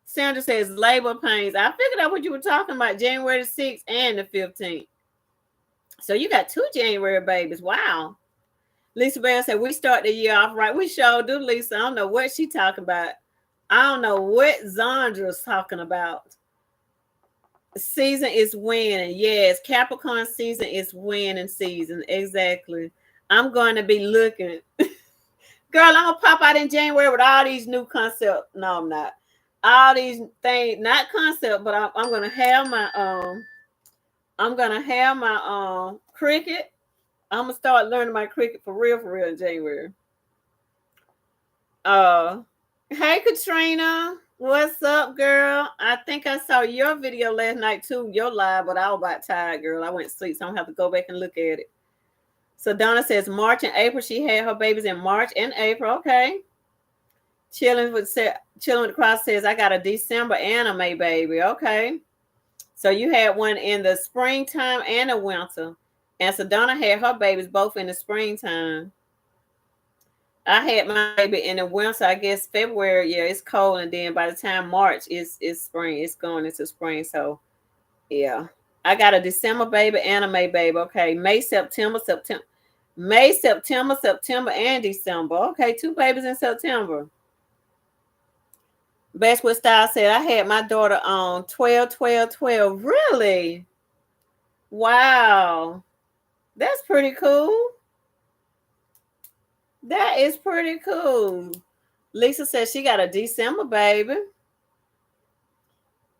Sandra says labor pains. I figured out what you were talking about, January the 6th and the 15th. So you got 2 January babies. Wow. Lisa Bell said, we start the year off right. We sure do, Lisa. I don't know what she talking about. I don't know what Zondra's talking about. Season is winning. Yes, Capricorn season is winning season. Exactly. I'm going to be looking. Girl, I'm gonna pop out in January with all these new concepts. No, I'm not. All these things, not concept, but I'm gonna have my cricket. I'm gonna start learning my cricket for real in January. Uh, hey Katrina, what's up, girl? I think I saw your video last night too, your live, but I was about tired, girl. I went to sleep, so I'm gonna have to go back and look at it. So Donna says March and April. She had her babies in March and April. Okay. Chilling with the Cross says I got a December and a May baby. Okay. So you had one in the springtime and the winter. And so Donna had her babies both in the springtime. I had my baby in the winter. I guess February, yeah, it's cold, and then by the time March it's spring. It's going into spring. So yeah. I got a December baby and a May baby. Okay. May, September, and December. Okay, 2 babies in September. Best with Style said I had my daughter on 12, 12, 12. Really? Wow. That's pretty cool. That is pretty cool. Lisa said she got a December baby.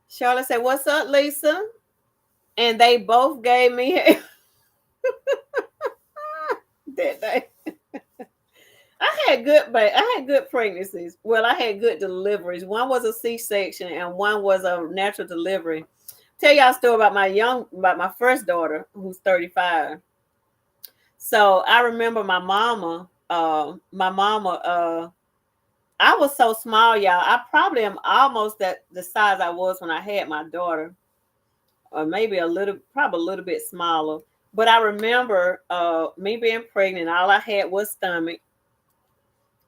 Charlotte said, "What's up, Lisa?" And they both gave me that day. I had good pregnancies. Well, I had good deliveries. One was a C-section and one was a natural delivery. Tell y'all a story about my first daughter, who's 35. So I remember my mama. I was so small, y'all. I probably am almost at the size I was when I had my daughter, or maybe probably a little bit smaller. But I remember me being pregnant. All I had was stomach.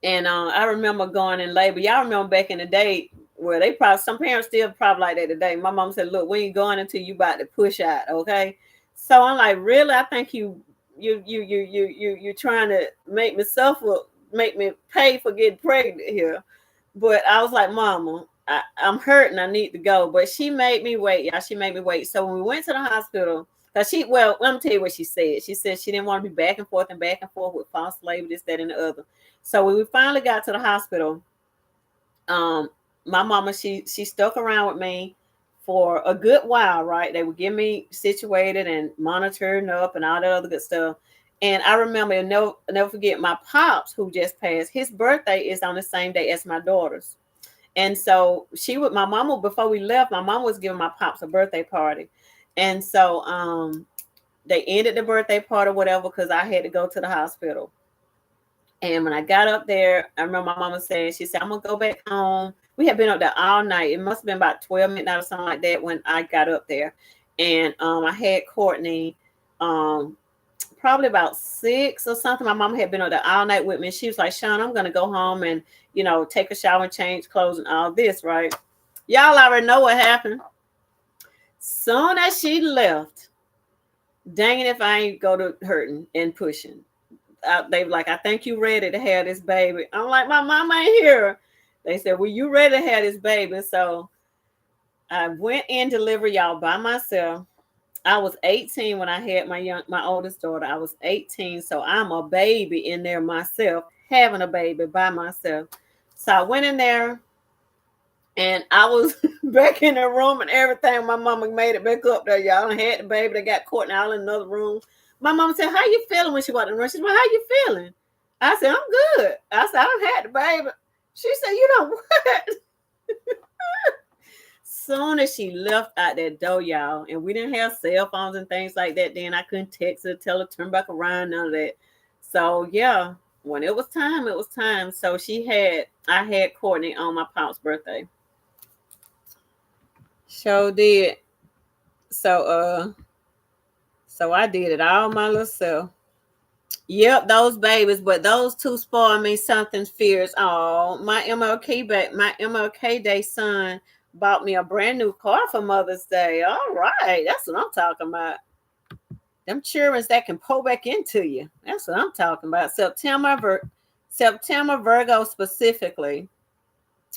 And I remember going in labor. Y'all remember back in the day where some parents still probably like that today. My mom said, "Look, we ain't going until you about to push out." Okay. So I'm like, really? I think you're trying to make me suffer, make me pay for getting pregnant here. But I was like, Mama, I'm hurting. I need to go. But she made me wait, y'all. She made me wait. So when we went to the hospital, because let me tell you what she said. She said she didn't want to be back and forth with false labor, this, that, and the other. So when we finally got to the hospital, my mama, she stuck around with me for a good while, right? They would get me situated and monitoring up and all that other good stuff. And I remember, and never forget, my pops, who just passed, his birthday is on the same day as my daughter's. And so my mama, before we left, my mom was giving my pops a birthday party. And so they ended the birthday party, whatever, because I had to go to the hospital. And when I got up there, I remember my mama saying, she said, "I'm going to go back home." We had been up there all night. It must have been about 12 midnight or something like that when I got up there. And I had Courtney probably about 6 or something. My mom had been up there all night with me. She was like, "Sean, I'm going to go home and, take a shower and change clothes and all this," right? Y'all already know what happened. Soon as she left, dang it if I ain't go to hurting and pushing. They were like, "I think you ready to have this baby." I'm like, "My mama ain't here." They said, "Well, you ready to have this baby?" So I went in delivery, y'all, by myself. I was 18 when I had my oldest daughter. I was 18, so I'm a baby in there myself, having a baby by myself. So I went in there, and I was back in the room and everything. My mama made it back up there, y'all. I had the baby. They got Courtney all in another room. My mama said, "How you feeling?" When she walked in the room, she said, "Well, how you feeling?" I said, "I'm good." I said, "I done had the baby." She said, "You know what?" Soon as she left out that door, y'all, and we didn't have cell phones and things like that then. I couldn't text her, tell her, turn back around, none of that. So yeah, when it was time, it was time. So I had Courtney on my pop's birthday. Sure did. So I did it all my little self. Yep, those babies, but those two spoiled me something fierce. Oh, my MLK Day son bought me a brand new car for Mother's Day. All right, that's what I'm talking about. Them children that can pull back into you. That's what I'm talking about. September Virgo specifically.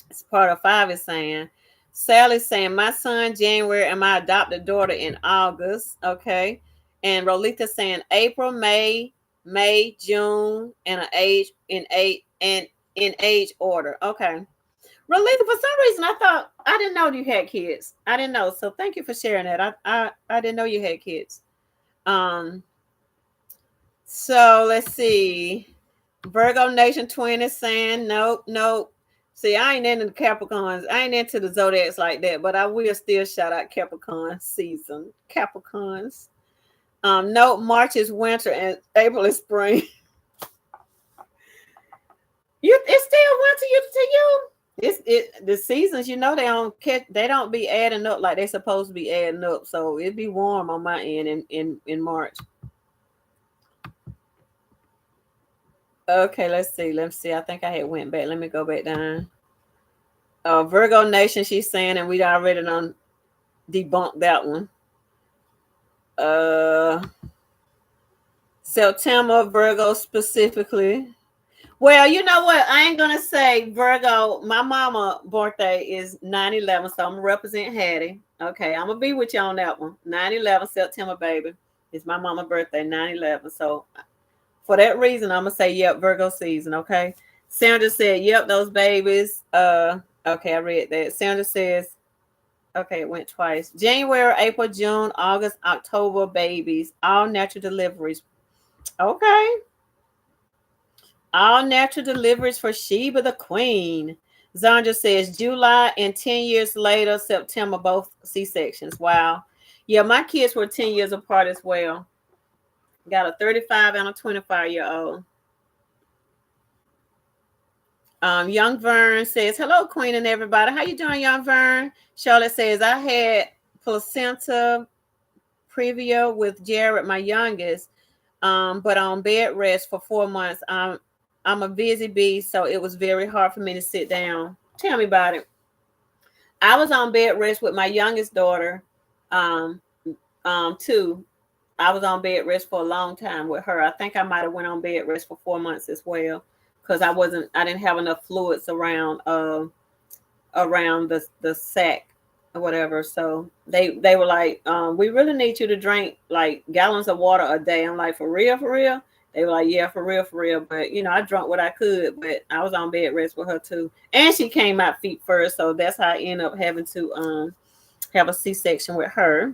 It's part of 5 is saying Sally's saying my son January and my adopted daughter in August. Okay. And Rolita saying April, May, June, and an age in eight and in age order. Okay. Rolita, for some reason I didn't know you had kids. I didn't know. So thank you for sharing that. I didn't know you had kids. Um so let's see. Virgo Nation Twin is saying nope, nope. See, I ain't into the Capricorns. I ain't into the zodiacs like that, but I will still shout out Capricorn season. Capricorns. Nope, March is winter and April is spring. It's still winter to you. The seasons, they don't be adding up like they supposed to be adding up. So it'd be warm on my end in March. Okay, let's see. I think I had went back. Let me go back down. Virgo Nation, she's saying, and we already done debunked that one. September, Virgo specifically. Well, you know what? I ain't gonna say Virgo. My mama birthday is 9/11, so I'm gonna represent Hattie. Okay, I'm gonna be with you on that one. 9/11 September, baby. It's my mama birthday, 9/11. So for that reason, I'm gonna say yep, Virgo season. Okay. Sandra said, yep, those babies. Okay, I read that. Sandra says, okay, it went twice. January, April, June, August, October, babies, all natural deliveries. Okay. All natural deliveries for Sheba the Queen. Zandra says July and 10 years later, September, both C-sections. Wow. Yeah, my kids were 10 years apart as well. Got a 35 and a 25-year-old. Young Vern says, hello, Queen and everybody. How you doing, Young Vern? Charlotte says, I had placenta previa with Jared, my youngest, but on bed rest for 4 months. I'm a busy bee, so it was very hard for me to sit down. Tell me about it. I was on bed rest with my youngest daughter, too. I was on bed rest for a long time with her. I think I might have went on bed rest for 4 months as well, because I didn't have enough fluids around the sac or whatever. So they were like, we really need you to drink like gallons of water a day. I'm like, for real, for real? They were like, yeah, for real. But I drank what I could, but I was on bed rest with her too. And she came out feet first. So that's how I ended up having to have a C-section with her.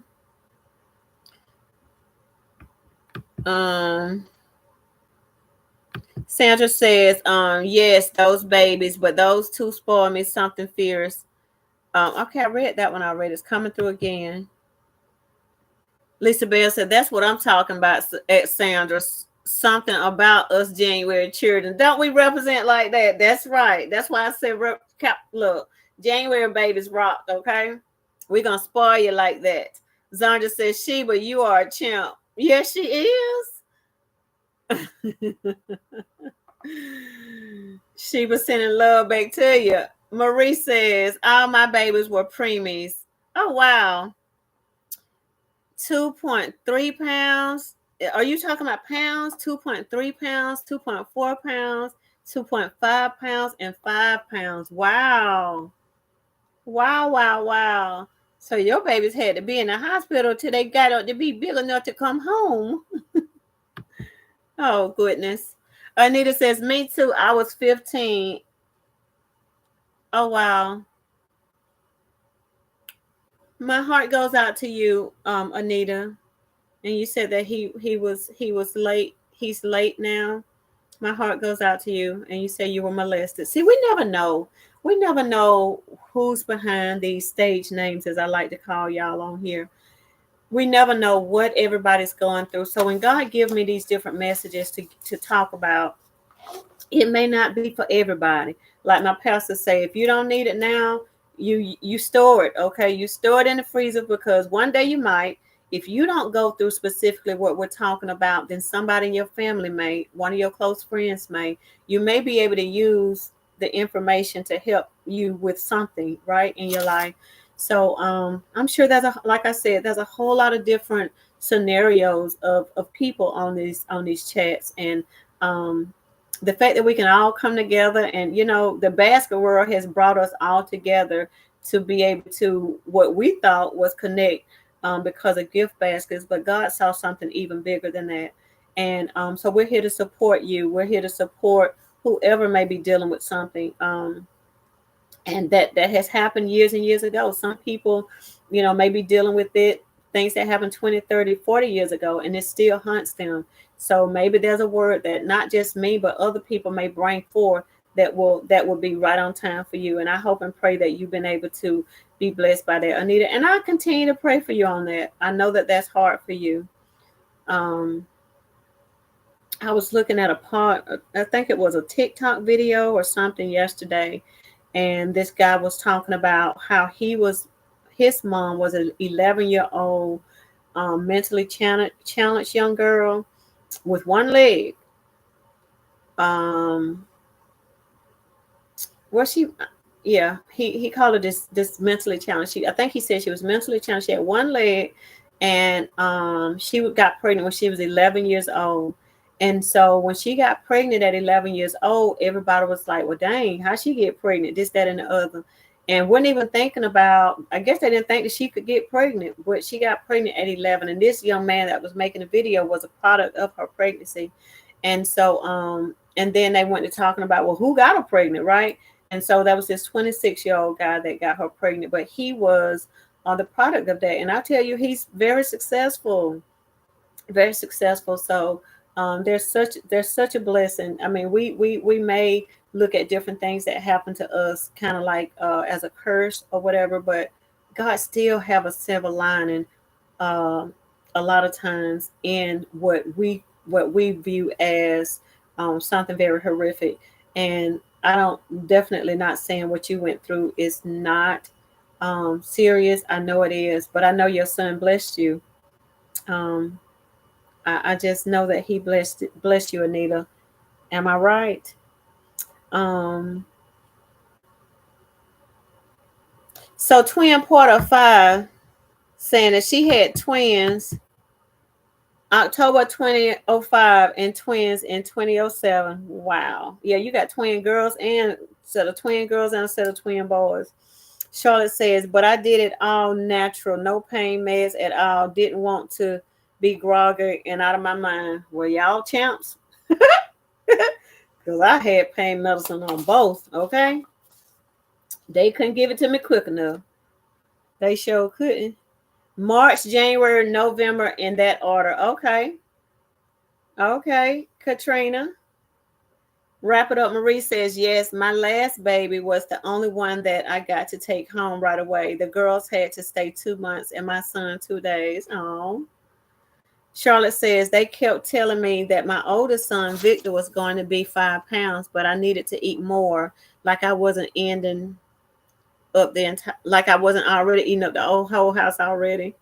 Sandra says, yes, those babies, but those two spoil me something fierce. Okay, I read that one already. It's coming through again. Lisa Bell said, that's what I'm talking about, at Sandra. Something about us January children. Don't we represent like that? That's right. That's why I said, look, January babies rocked, okay? We're going to spoil you like that. Zandra says, Sheba, you are a champ. Yes, she is. Sheba sending love back to you. Marie says, all my babies were preemies. Oh, wow. 2.3 pounds. Are you talking about pounds? 2.3 pounds, 2.4 pounds, 2.5 pounds, and 5 pounds. Wow. Wow. So your babies had to be in the hospital till they got up to be big enough to come home. Oh, goodness. Anita says, me too. I was 15. Oh, wow. My heart goes out to you, Anita. And you said that he was late. He's late now. My heart goes out to you. And you say you were molested. See, we never know. We never know who's behind these stage names, as I like to call y'all on here. We never know what everybody's going through. So when God gives me these different messages to talk about, it may not be for everybody. Like my pastor say, if you don't need it now, you store it. Okay, you store it in the freezer, because one day you might. If you don't go through specifically what we're talking about, then somebody in your family may, one of your close friends may. You may be able to use the information to help you with something, right, in your life. So I'm sure like I said, there's a whole lot of different scenarios of people on these chats, and the fact that we can all come together, and the basket world has brought us all together to be able to what we thought was connect because of gift baskets, but God saw something even bigger than that. And so we're here to support you. We're here to support whoever may be dealing with something. And that has happened years and years ago. Some people, may be dealing with it, things that happened 20, 30, 40 years ago, and it still haunts them. So maybe there's a word that not just me, but other people may bring forth that will be right on time for you. And I hope and pray that you've been able to be blessed by that, Anita. And I'll continue to pray for you on that. I know that that's hard for you. I was looking at I think it was a TikTok video or something yesterday, and this guy was talking about how his mom was an 11-year-old mentally challenged young girl with one leg. He called her this mentally challenged. I think he said she was mentally challenged. She had one leg, and she got pregnant when she was 11 years old. And so when she got pregnant at 11 years old, everybody was like, well, dang, how'd she get pregnant? This, that, and the other. And wasn't even thinking about, I guess they didn't think that she could get pregnant, but she got pregnant at 11. And this young man that was making the video was a product of her pregnancy. And so, and then they went to talking about, well, who got her pregnant, right? And so that was this 26-year-old guy that got her pregnant, but he was the product of that. And I'll tell you, he's very successful, very successful. So there's such a blessing. I mean, we may look at different things that happen to us kind of like as a curse or whatever, but God still have a silver lining a lot of times in what we view as something very horrific. And I don't, definitely not saying what you went through is not serious. I know it is, but I know your son blessed you. I just know that he blessed you, Anita. Am I right? So Twin Porter 5 saying that she had twins October 2005 and twins in 2007. Wow. Yeah, you got twin girls and a set of twin girls and a set of twin boys. Charlotte says, but I did it all natural, no pain meds at all. Didn't want to be groggy and out of my mind. Well, y'all champs. Because I had pain medicine on both, okay? They couldn't give it to me quick enough. They sure couldn't. March, January, November in that order. Okay. Okay, Katrina. Wrap it up. Marie says, yes, my last baby was the only one that I got to take home right away. The girls had to stay 2 months and my son 2 days. Oh. Charlotte says, they kept telling me that my oldest son, Victor, was going to be 5 pounds, but I needed to eat more. Like I wasn't ending up the entire, like I wasn't already eating up the whole house already.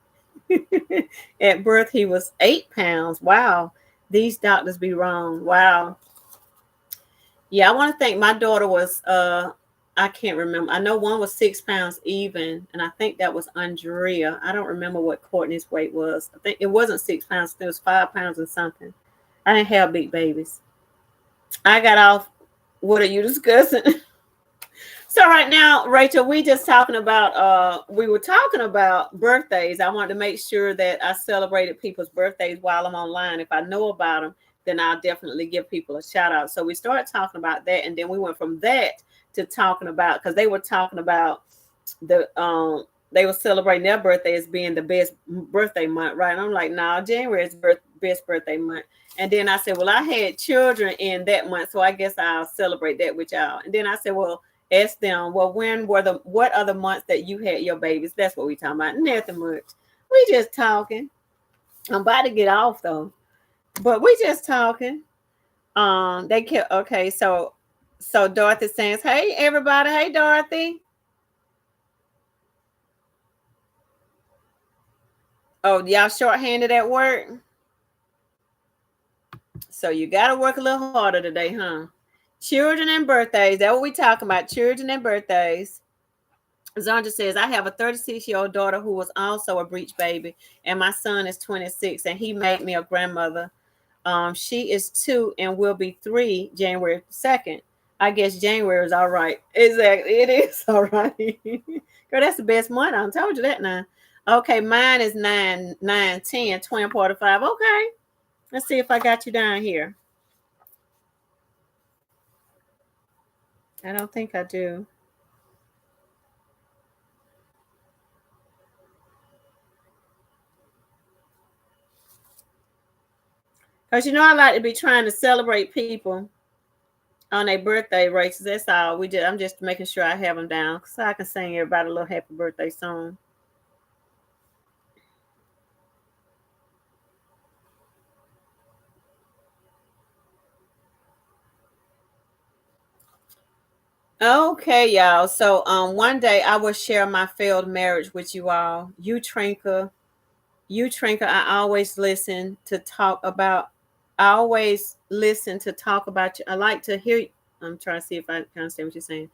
At birth, he was 8 pounds. Wow. These doctors be wrong. Wow. Yeah, I want to think my daughter was, I can't remember. I know one was 6 pounds even, and I think that was Andrea. I don't remember what Courtney's weight was. I think it wasn't 6 pounds. It was 5 pounds and something. I didn't have big babies. I got off. What are you discussing? So right now, Rachel, we were talking about birthdays. I wanted to make sure that I celebrated people's birthdays while I'm online. If I know about them, then I'll definitely give people a shout out. So we started talking about that, and then we went from that to talking about, because they were talking about they were celebrating their birthday as being the best birthday month, right? And I'm like, no, January is best birthday month. And then I said, well, I had children in that month, so I guess I'll celebrate that with y'all. And then I said, well, ask them, well, what are the months that you had your babies? That's what we talking about. Nothing much. We just talking. I'm about to get off though, but we just talking. They kept, okay. So Dorothy says, hey everybody. Hey Dorothy. Oh, y'all shorthanded at work? So you got to work a little harder today, huh? Children and birthdays. That's what we talking about. Children and birthdays. Zonja says, I have a 36-year-old daughter who was also a breech baby, and my son is 26, and he made me a grandmother. She is 2 and will be 3 January 2nd. I guess January is all right. Exactly. It is all right. Girl, that's the best month. I told you that now. Okay, mine is 9, 9, 10, 20, 45. Okay. Let's see if I got you down here. I don't think I do. Because I like to be trying to celebrate people on their birthday races. That's all. I'm just making sure I have them down so I can sing everybody a little happy birthday song. Okay, y'all. So one day I will share my failed marriage with you all. You Trinker, I always listen to talk about I always listen to talk about you. I like to hear. I'm trying to see if I can understand what you're saying.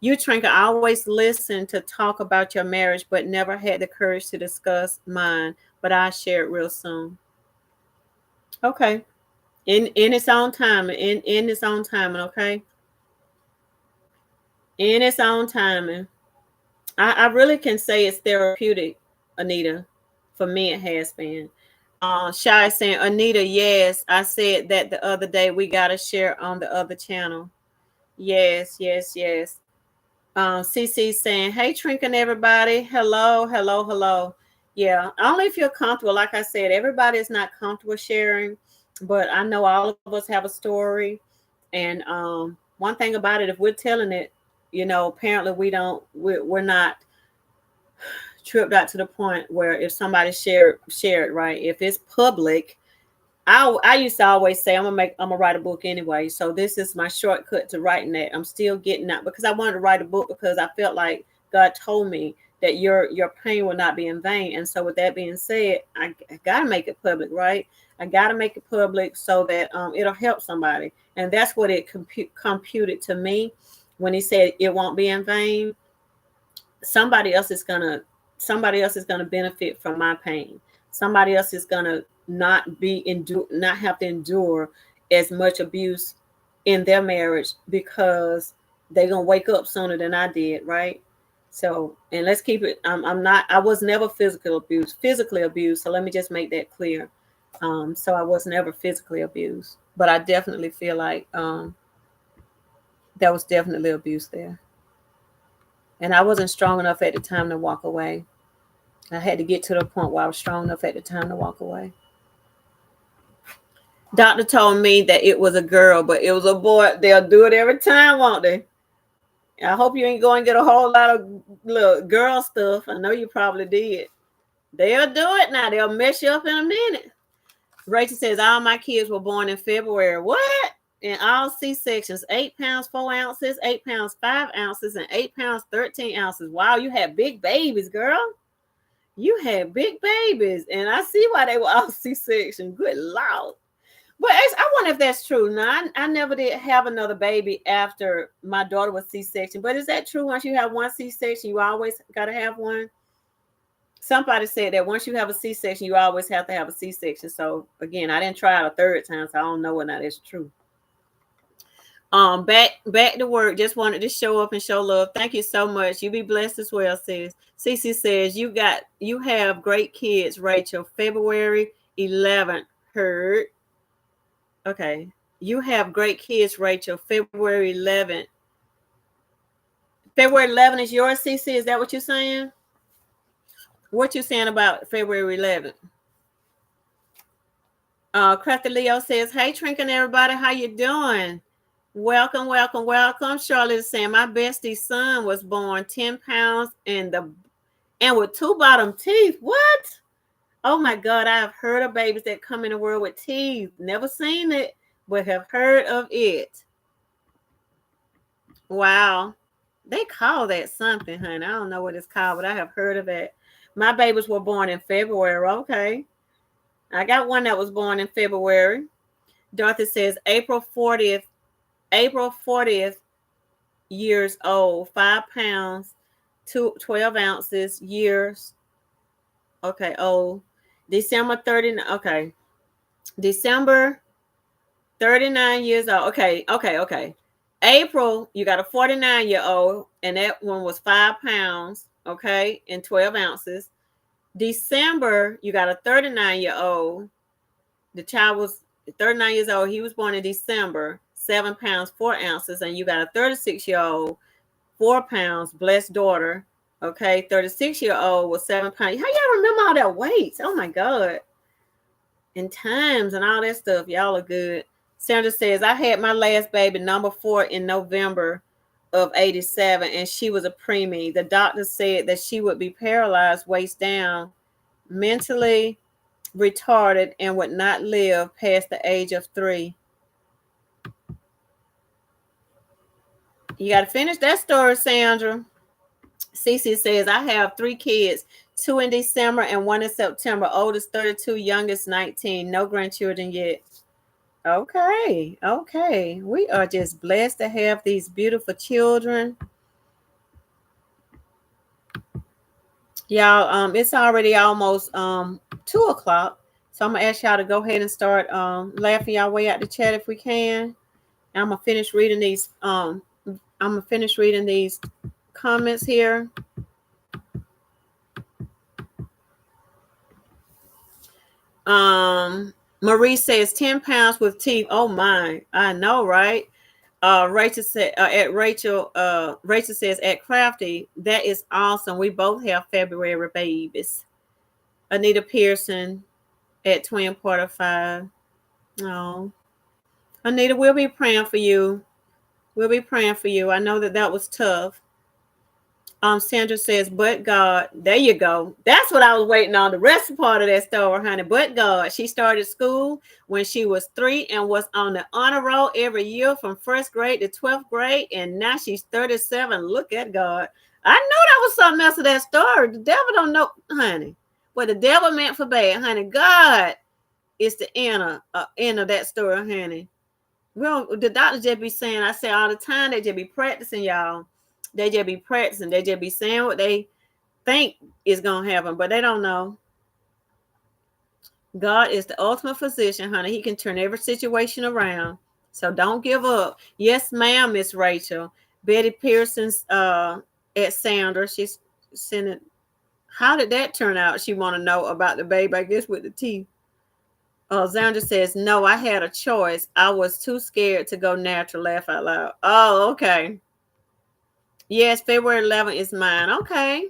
You Trinker, I always listen to talk about your marriage, but never had the courage to discuss mine. But I share it real soon. Okay. In its own time. In its own timing, okay? In its own timing. I really can say it's therapeutic, Anita. For me, it has been. Shy saying, Anita, yes, I said that the other day. We got to share on the other channel. Yes, yes, yes. CC saying, hey, Trinking everybody. Hello, hello, hello. Yeah, only if you're comfortable. Like I said, everybody is not comfortable sharing, but I know all of us have a story. And one thing about it, if we're telling it, apparently we're not tripped out to the point where if somebody share it, right, if it's public, I used to always say I'm gonna write a book anyway. So this is my shortcut to writing that. I'm still getting out because I wanted to write a book because I felt like God told me that your pain will not be in vain. And so with that being said, I gotta make it public, right? I gotta make it public so that it'll help somebody. And that's what it computed to me when he said it won't be in vain. Somebody else is gonna benefit from my pain. Somebody else is gonna not have to endure as much abuse in their marriage because they're gonna wake up sooner than I did, right? So, and let's keep it. I was never physically abused. So let me just make that clear. So I was never physically abused, but I definitely feel like there was definitely abuse there, and I wasn't strong enough at the time to walk away. I had to get to the point where I was strong enough at the time to walk away. Doctor told me that it was a girl, but it was a boy. They'll do it every time, won't they? I hope you ain't going to get a whole lot of little girl stuff. I know you probably did. They'll do it now. They'll mess you up in a minute. Rachel says, all my kids were born in February. What? In all C-sections, 8 pounds, 4 ounces, 8 pounds, 5 ounces, and 8 pounds, 13 ounces. Wow, you had big babies, girl. You had big babies. And I see why they were all C-section. Good Lord. But I wonder if that's true. Now, I never did have another baby after my daughter was C-section. But is that true? Once you have one C-section, you always got to have one? Somebody said that once you have a C-section, you always have to have a C-section. So, again, I didn't try it a third time, so I don't know whether or not it's true. Back to work. Just wanted to show up and show love. Thank you so much. You be blessed as well, sis. Cece says you have great kids, Rachel. February 11th. Heard. Okay. You have great kids, Rachel. February 11th. February 11th is yours, Cece. Is that what you're saying? What you saying about February 11th? Crafty Leo says, hey, Trinkin' everybody. How you doing? Welcome, welcome, welcome. Charlotte is saying my bestie's son was born 10 pounds and with 2 bottom teeth. What? Oh my God, I have heard of babies that come in the world with teeth. Never seen it, but have heard of it. Wow. They call that something, honey. I don't know what it's called, but I have heard of it. My babies were born in February. Okay. I got one that was born in February. Dorothy says April 40th, years old, 5 pounds, 12 ounces, years. Okay, old. December 30. Okay. December 39 years old. Okay. April, you got a 49-year-old, and that one was 5 pounds, okay, and 12 ounces. December, you got a 39-year-old. The child was 39 years old. He was born in December, 7 pounds, 4 ounces. And you got a 36-year-old, 4 pounds, blessed daughter. Okay, 36-year-old was 7 pounds. How y'all remember all that weight? Oh my God. And times and all that stuff. Y'all are good. Sandra says, I had my last baby, number 4, in November of 87, and she was a preemie. The doctor said that she would be paralyzed, waist down, mentally retarded, and would not live past the age of 3. You got to finish that story, Sandra. Cece says, I have 3 kids, 2 in December and 1 in September. Oldest 32, youngest 19. No grandchildren yet. Okay. We are just blessed to have these beautiful children. Y'all, it's already almost 2 o'clock. So I'm gonna ask y'all to go ahead and start laughing y'all way out the chat if we can. And I'm gonna finish reading these. Comments here. Marie says 10 pounds with teeth. Oh my, I know, right? Rachel said Rachel says at Crafty, that is awesome. We both have February babies. Anita Pearson at Twin Porter 5. Oh, Anita, we'll be praying for you. I know that was tough. Sandra says, but God, there you go. That's what I was waiting on. The rest part of that story, honey. But God, she started school when she was 3 and was on the honor roll every year from 1st grade to 12th grade. And now she's 37. Look at God. I know that was something else of that story. The devil don't know, honey. What the devil meant for bad, honey. God is the end of that story, honey. Well, the doctor just be saying, I say all the time, they just be practicing, y'all. They just be practicing. They just be saying what they think is going to happen, but they don't know. God is the ultimate physician, honey. He can turn every situation around. So don't give up. Yes, ma'am, Miss Rachel. Betty Pearson's at Sandra. She's sending. How did that turn out? She want to know about the baby, I guess, with the teeth. Sandra says, no, I had a choice. I was too scared to go natural. Laugh out loud. Oh, okay. Yes, February 11th is mine. Okay.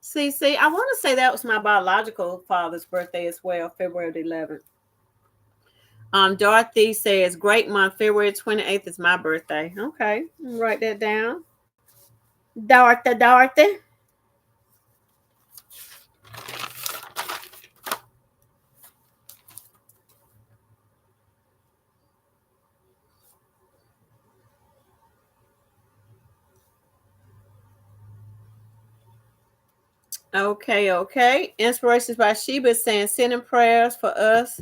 See, I want to say that was my biological father's birthday as well, February 11th. Dorothy says, great month. February 28th is my birthday. Okay. Write that down. Dorothy. Okay. Inspirations by Sheba saying, sending prayers for us.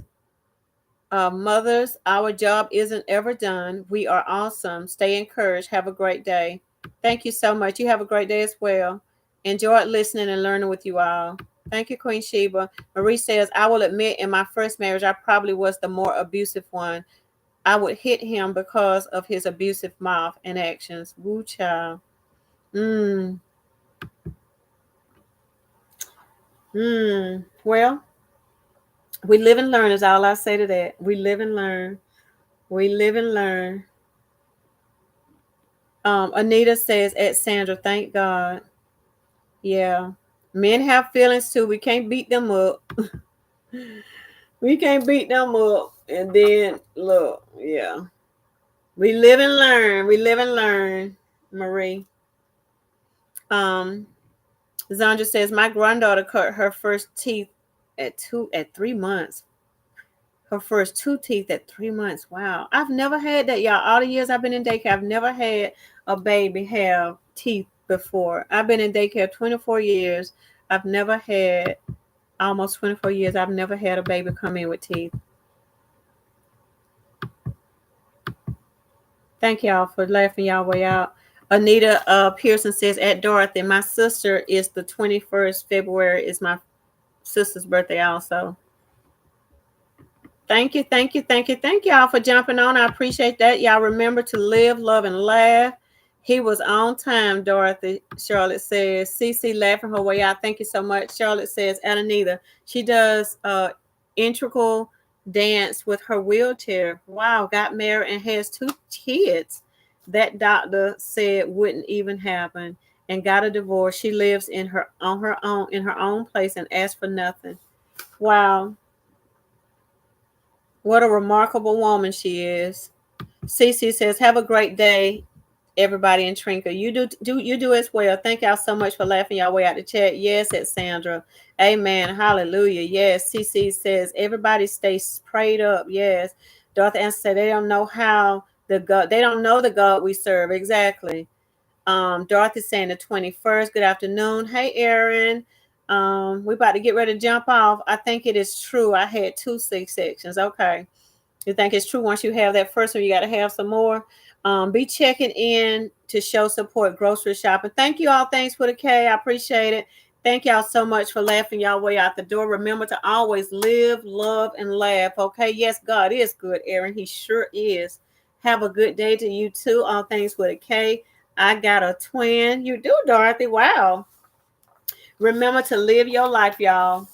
Mothers, our job isn't ever done. We are awesome. Stay encouraged. Have a great day. Thank you so much. You have a great day as well. Enjoyed listening and learning with you all. Thank you, Queen Sheba. Marie says, I will admit in my first marriage, I probably was the more abusive one. I would hit him because of his abusive mouth and actions. Woo child. Well, we live and learn is all I say to that. We live and learn. Anita says at Sandra, thank God. Yeah. Men have feelings too. We can't beat them up. And then look, yeah. We live and learn. Marie. Zandra says, my granddaughter cut her first teeth at 3 months. Her first 2 teeth at 3 months. Wow. I've never had that, y'all. All the years I've been in daycare, I've never had a baby have teeth before. I've been in daycare 24 years. I've never had, almost 24 years, I've never had a baby come in with teeth. Thank y'all for laughing y'all way out. Anita Pearson says, at Dorothy, my sister is the 21st February is my sister's birthday also. Thank you, thank you, thank you, thank y'all for jumping on. I appreciate that. Y'all remember to live, love, and laugh. He was on time, Dorothy. Charlotte says. CC laughing her way out. Thank you so much. Charlotte says, Anita, she does integral dance with her wheelchair. Wow, got married and has 2 kids. That doctor said wouldn't even happen. And got a divorce. She lives in her on her own in her own place and asked for nothing. Wow. What a remarkable woman she is. Cece says, "Have a great day, everybody in Trinka. You do as well. Thank y'all so much for laughing y'all way out the chat. Yes, it's Sandra. Amen. Hallelujah. Yes." CC says, "Everybody stays prayed up." Yes. Dorothy Ann said, "They don't know how the God. They don't know the God we serve exactly." Dorothy saying the 21st. Good afternoon. Hey, Aaron. We about to get ready to jump off. I think it is true. I had 2 C-sections. Okay. You think it's true once you have that first one, you got to have some more. Be checking in to show support grocery shopping. Thank you all. Thanks for the K. I appreciate it. Thank y'all so much for laughing y'all way out the door. Remember to always live, love, and laugh. Okay. Yes, God is good, Aaron. He sure is. Have a good day to you too. All things with a K. I got a twin. You do, Dorothy. Wow. Remember to live your life, y'all,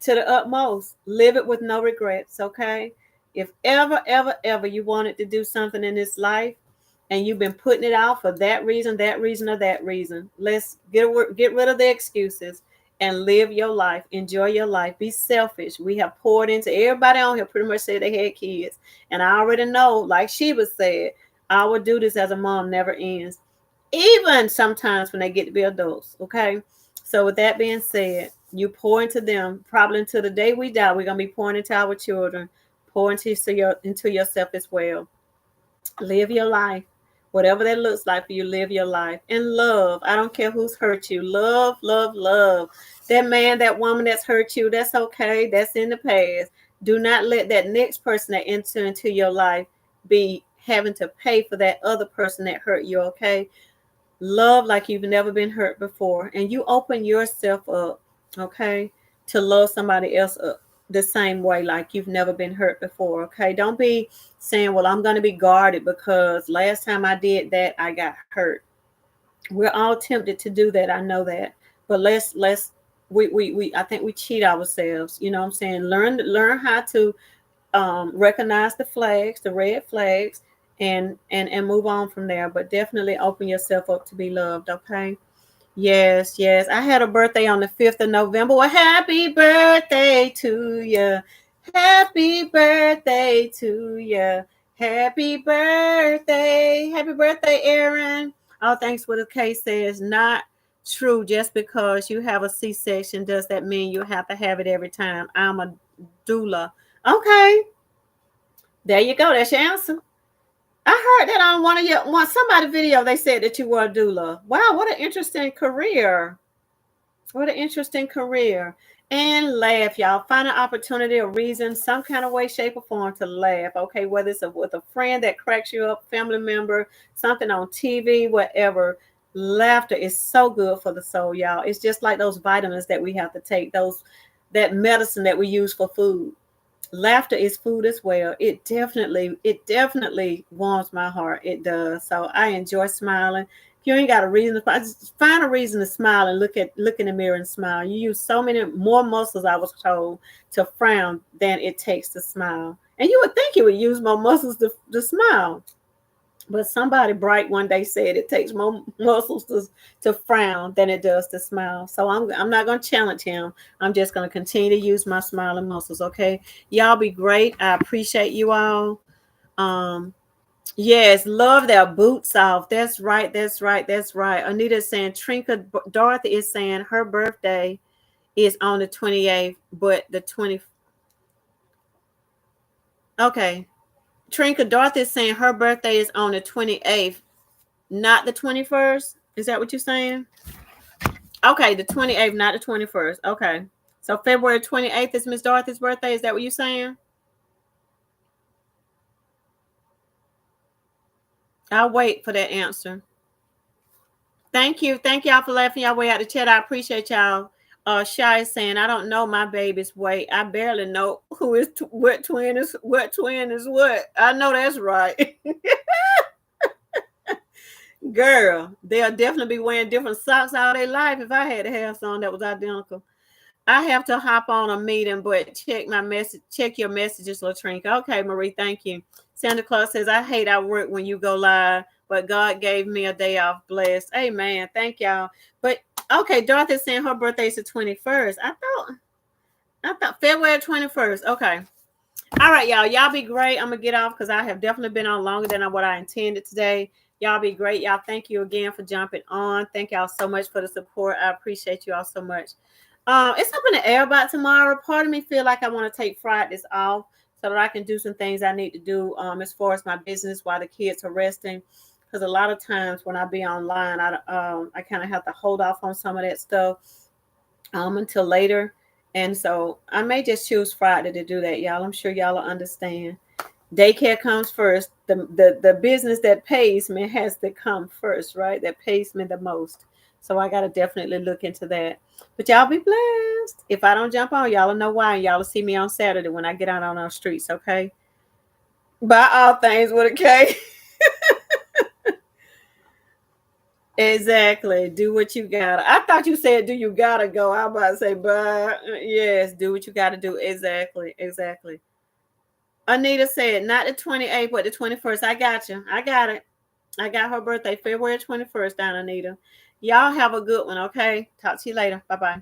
to the utmost. Live it with no regrets, okay? If ever, ever, ever you wanted to do something in this life and you've been putting it out for that reason, or that reason, let's get rid of the excuses and live your life. Enjoy your life. Be selfish. We have poured into everybody on here, pretty much said they had kids. And I already know, like Sheba said, our duties as a mom never ends, even sometimes when they get to be adults, okay? So with that being said, you pour into them probably until the day we die. We're gonna be pouring into our children, pour into yourself as well. Live your life, whatever that looks like for you. Live your life and love. I don't care who's hurt you. Love, love, love. That man, that woman that's hurt you, that's okay. That's in the past. Do not let that next person that enter into your life be having to pay for that other person that hurt you. Okay, love like you've never been hurt before, and you open yourself up, okay, to love somebody else the same way like you've never been hurt before. Okay, don't be saying, well, I'm going to be guarded because last time I did that I got hurt. We're all tempted to do that, I know that, but let's we I think we cheat ourselves, you know what I'm saying. Learn how to recognize the flags, the red flags, and move on from there. But definitely open yourself up to be loved. Okay. Yes, yes. I had a birthday on the 5th of November. Well, happy birthday to you. Happy birthday to you. Happy birthday. Happy birthday, Aaron. All thanks for the case says not true. Just because you have a C-section, does that mean you have to have it every time? I'm a doula. Okay. There you go. That's your answer. I heard that on one somebody video. They said that you were a doula. Wow, what an interesting career. What an interesting career. And laugh, y'all. Find an opportunity or reason, some kind of way, shape, or form to laugh. Okay, whether it's with a friend that cracks you up, family member, something on TV, whatever. Laughter is so good for the soul, y'all. It's just like those vitamins that we have to take, that medicine that we use for food. Laughter is food as well. It definitely warms my heart. It does. So I enjoy smiling. If you ain't got a reason to just find a reason to smile and look in the mirror and smile. You use so many more muscles, I was told, to frown than it takes to smile. And you would think you would use more muscles to smile. But somebody bright one day said it takes more muscles to frown than it does to smile. So I'm not going to challenge him. I'm just going to continue to use my smiling muscles. Okay. Y'all be great. I appreciate you all. Um, yes, love their boots off. That's right. That's right. That's right. Anita is saying Trinka Dorothy is saying her birthday is on the 28th, but the 20. Okay. Trinka Dorothy is saying her birthday is on the 28th, not the 21st. Is that what you're saying? Okay, the 28th, not the 21st. Okay. So February 28th is Miss Dorothy's birthday. Is that what you're saying? I'll wait for that answer. Thank you. Thank y'all for laughing y'all way out the chat. I appreciate y'all. Shy is saying, I don't know my baby's weight. I barely know who is what twin is what. I know that's right. Girl, they'll definitely be wearing different socks all their life if I had to have some that was identical. I have to hop on a meeting, but check your messages, Latrinka. Okay, Marie, thank you. Santa Claus says, I hate our work when you go live, but God gave me a day off blessed. Amen. Thank y'all. But okay, Dorothy's saying her birthday's the 21st. I thought February 21st. Okay. All right, y'all. Y'all be great. I'm gonna get off because I have definitely been on longer than what I intended today. Y'all be great. Y'all, thank you again for jumping on. Thank y'all so much for the support. I appreciate you all so much. It's up in the air about tomorrow. Part of me feel like I want to take Fridays off so that I can do some things I need to do as far as my business while the kids are resting. Because a lot of times when I be online, I kind of have to hold off on some of that stuff until later. And so I may just choose Friday to do that, y'all. I'm sure y'all will understand. Daycare comes first. The business that pays me has to come first, right? That pays me the most. So I gotta definitely look into that. But y'all be blessed. If I don't jump on, y'all will know why. And y'all will see me on Saturday when I get out on our streets, okay? By all things with a K. Exactly. Do what you gotta. I thought you said, do you gotta go? I was about to say, but yes, do what you gotta do. Exactly. Exactly. Anita said, not the 28th, but the 21st. I got you. I got it. I got her birthday, February 21st, down, Anita. Y'all have a good one, okay? Talk to you later. Bye-bye.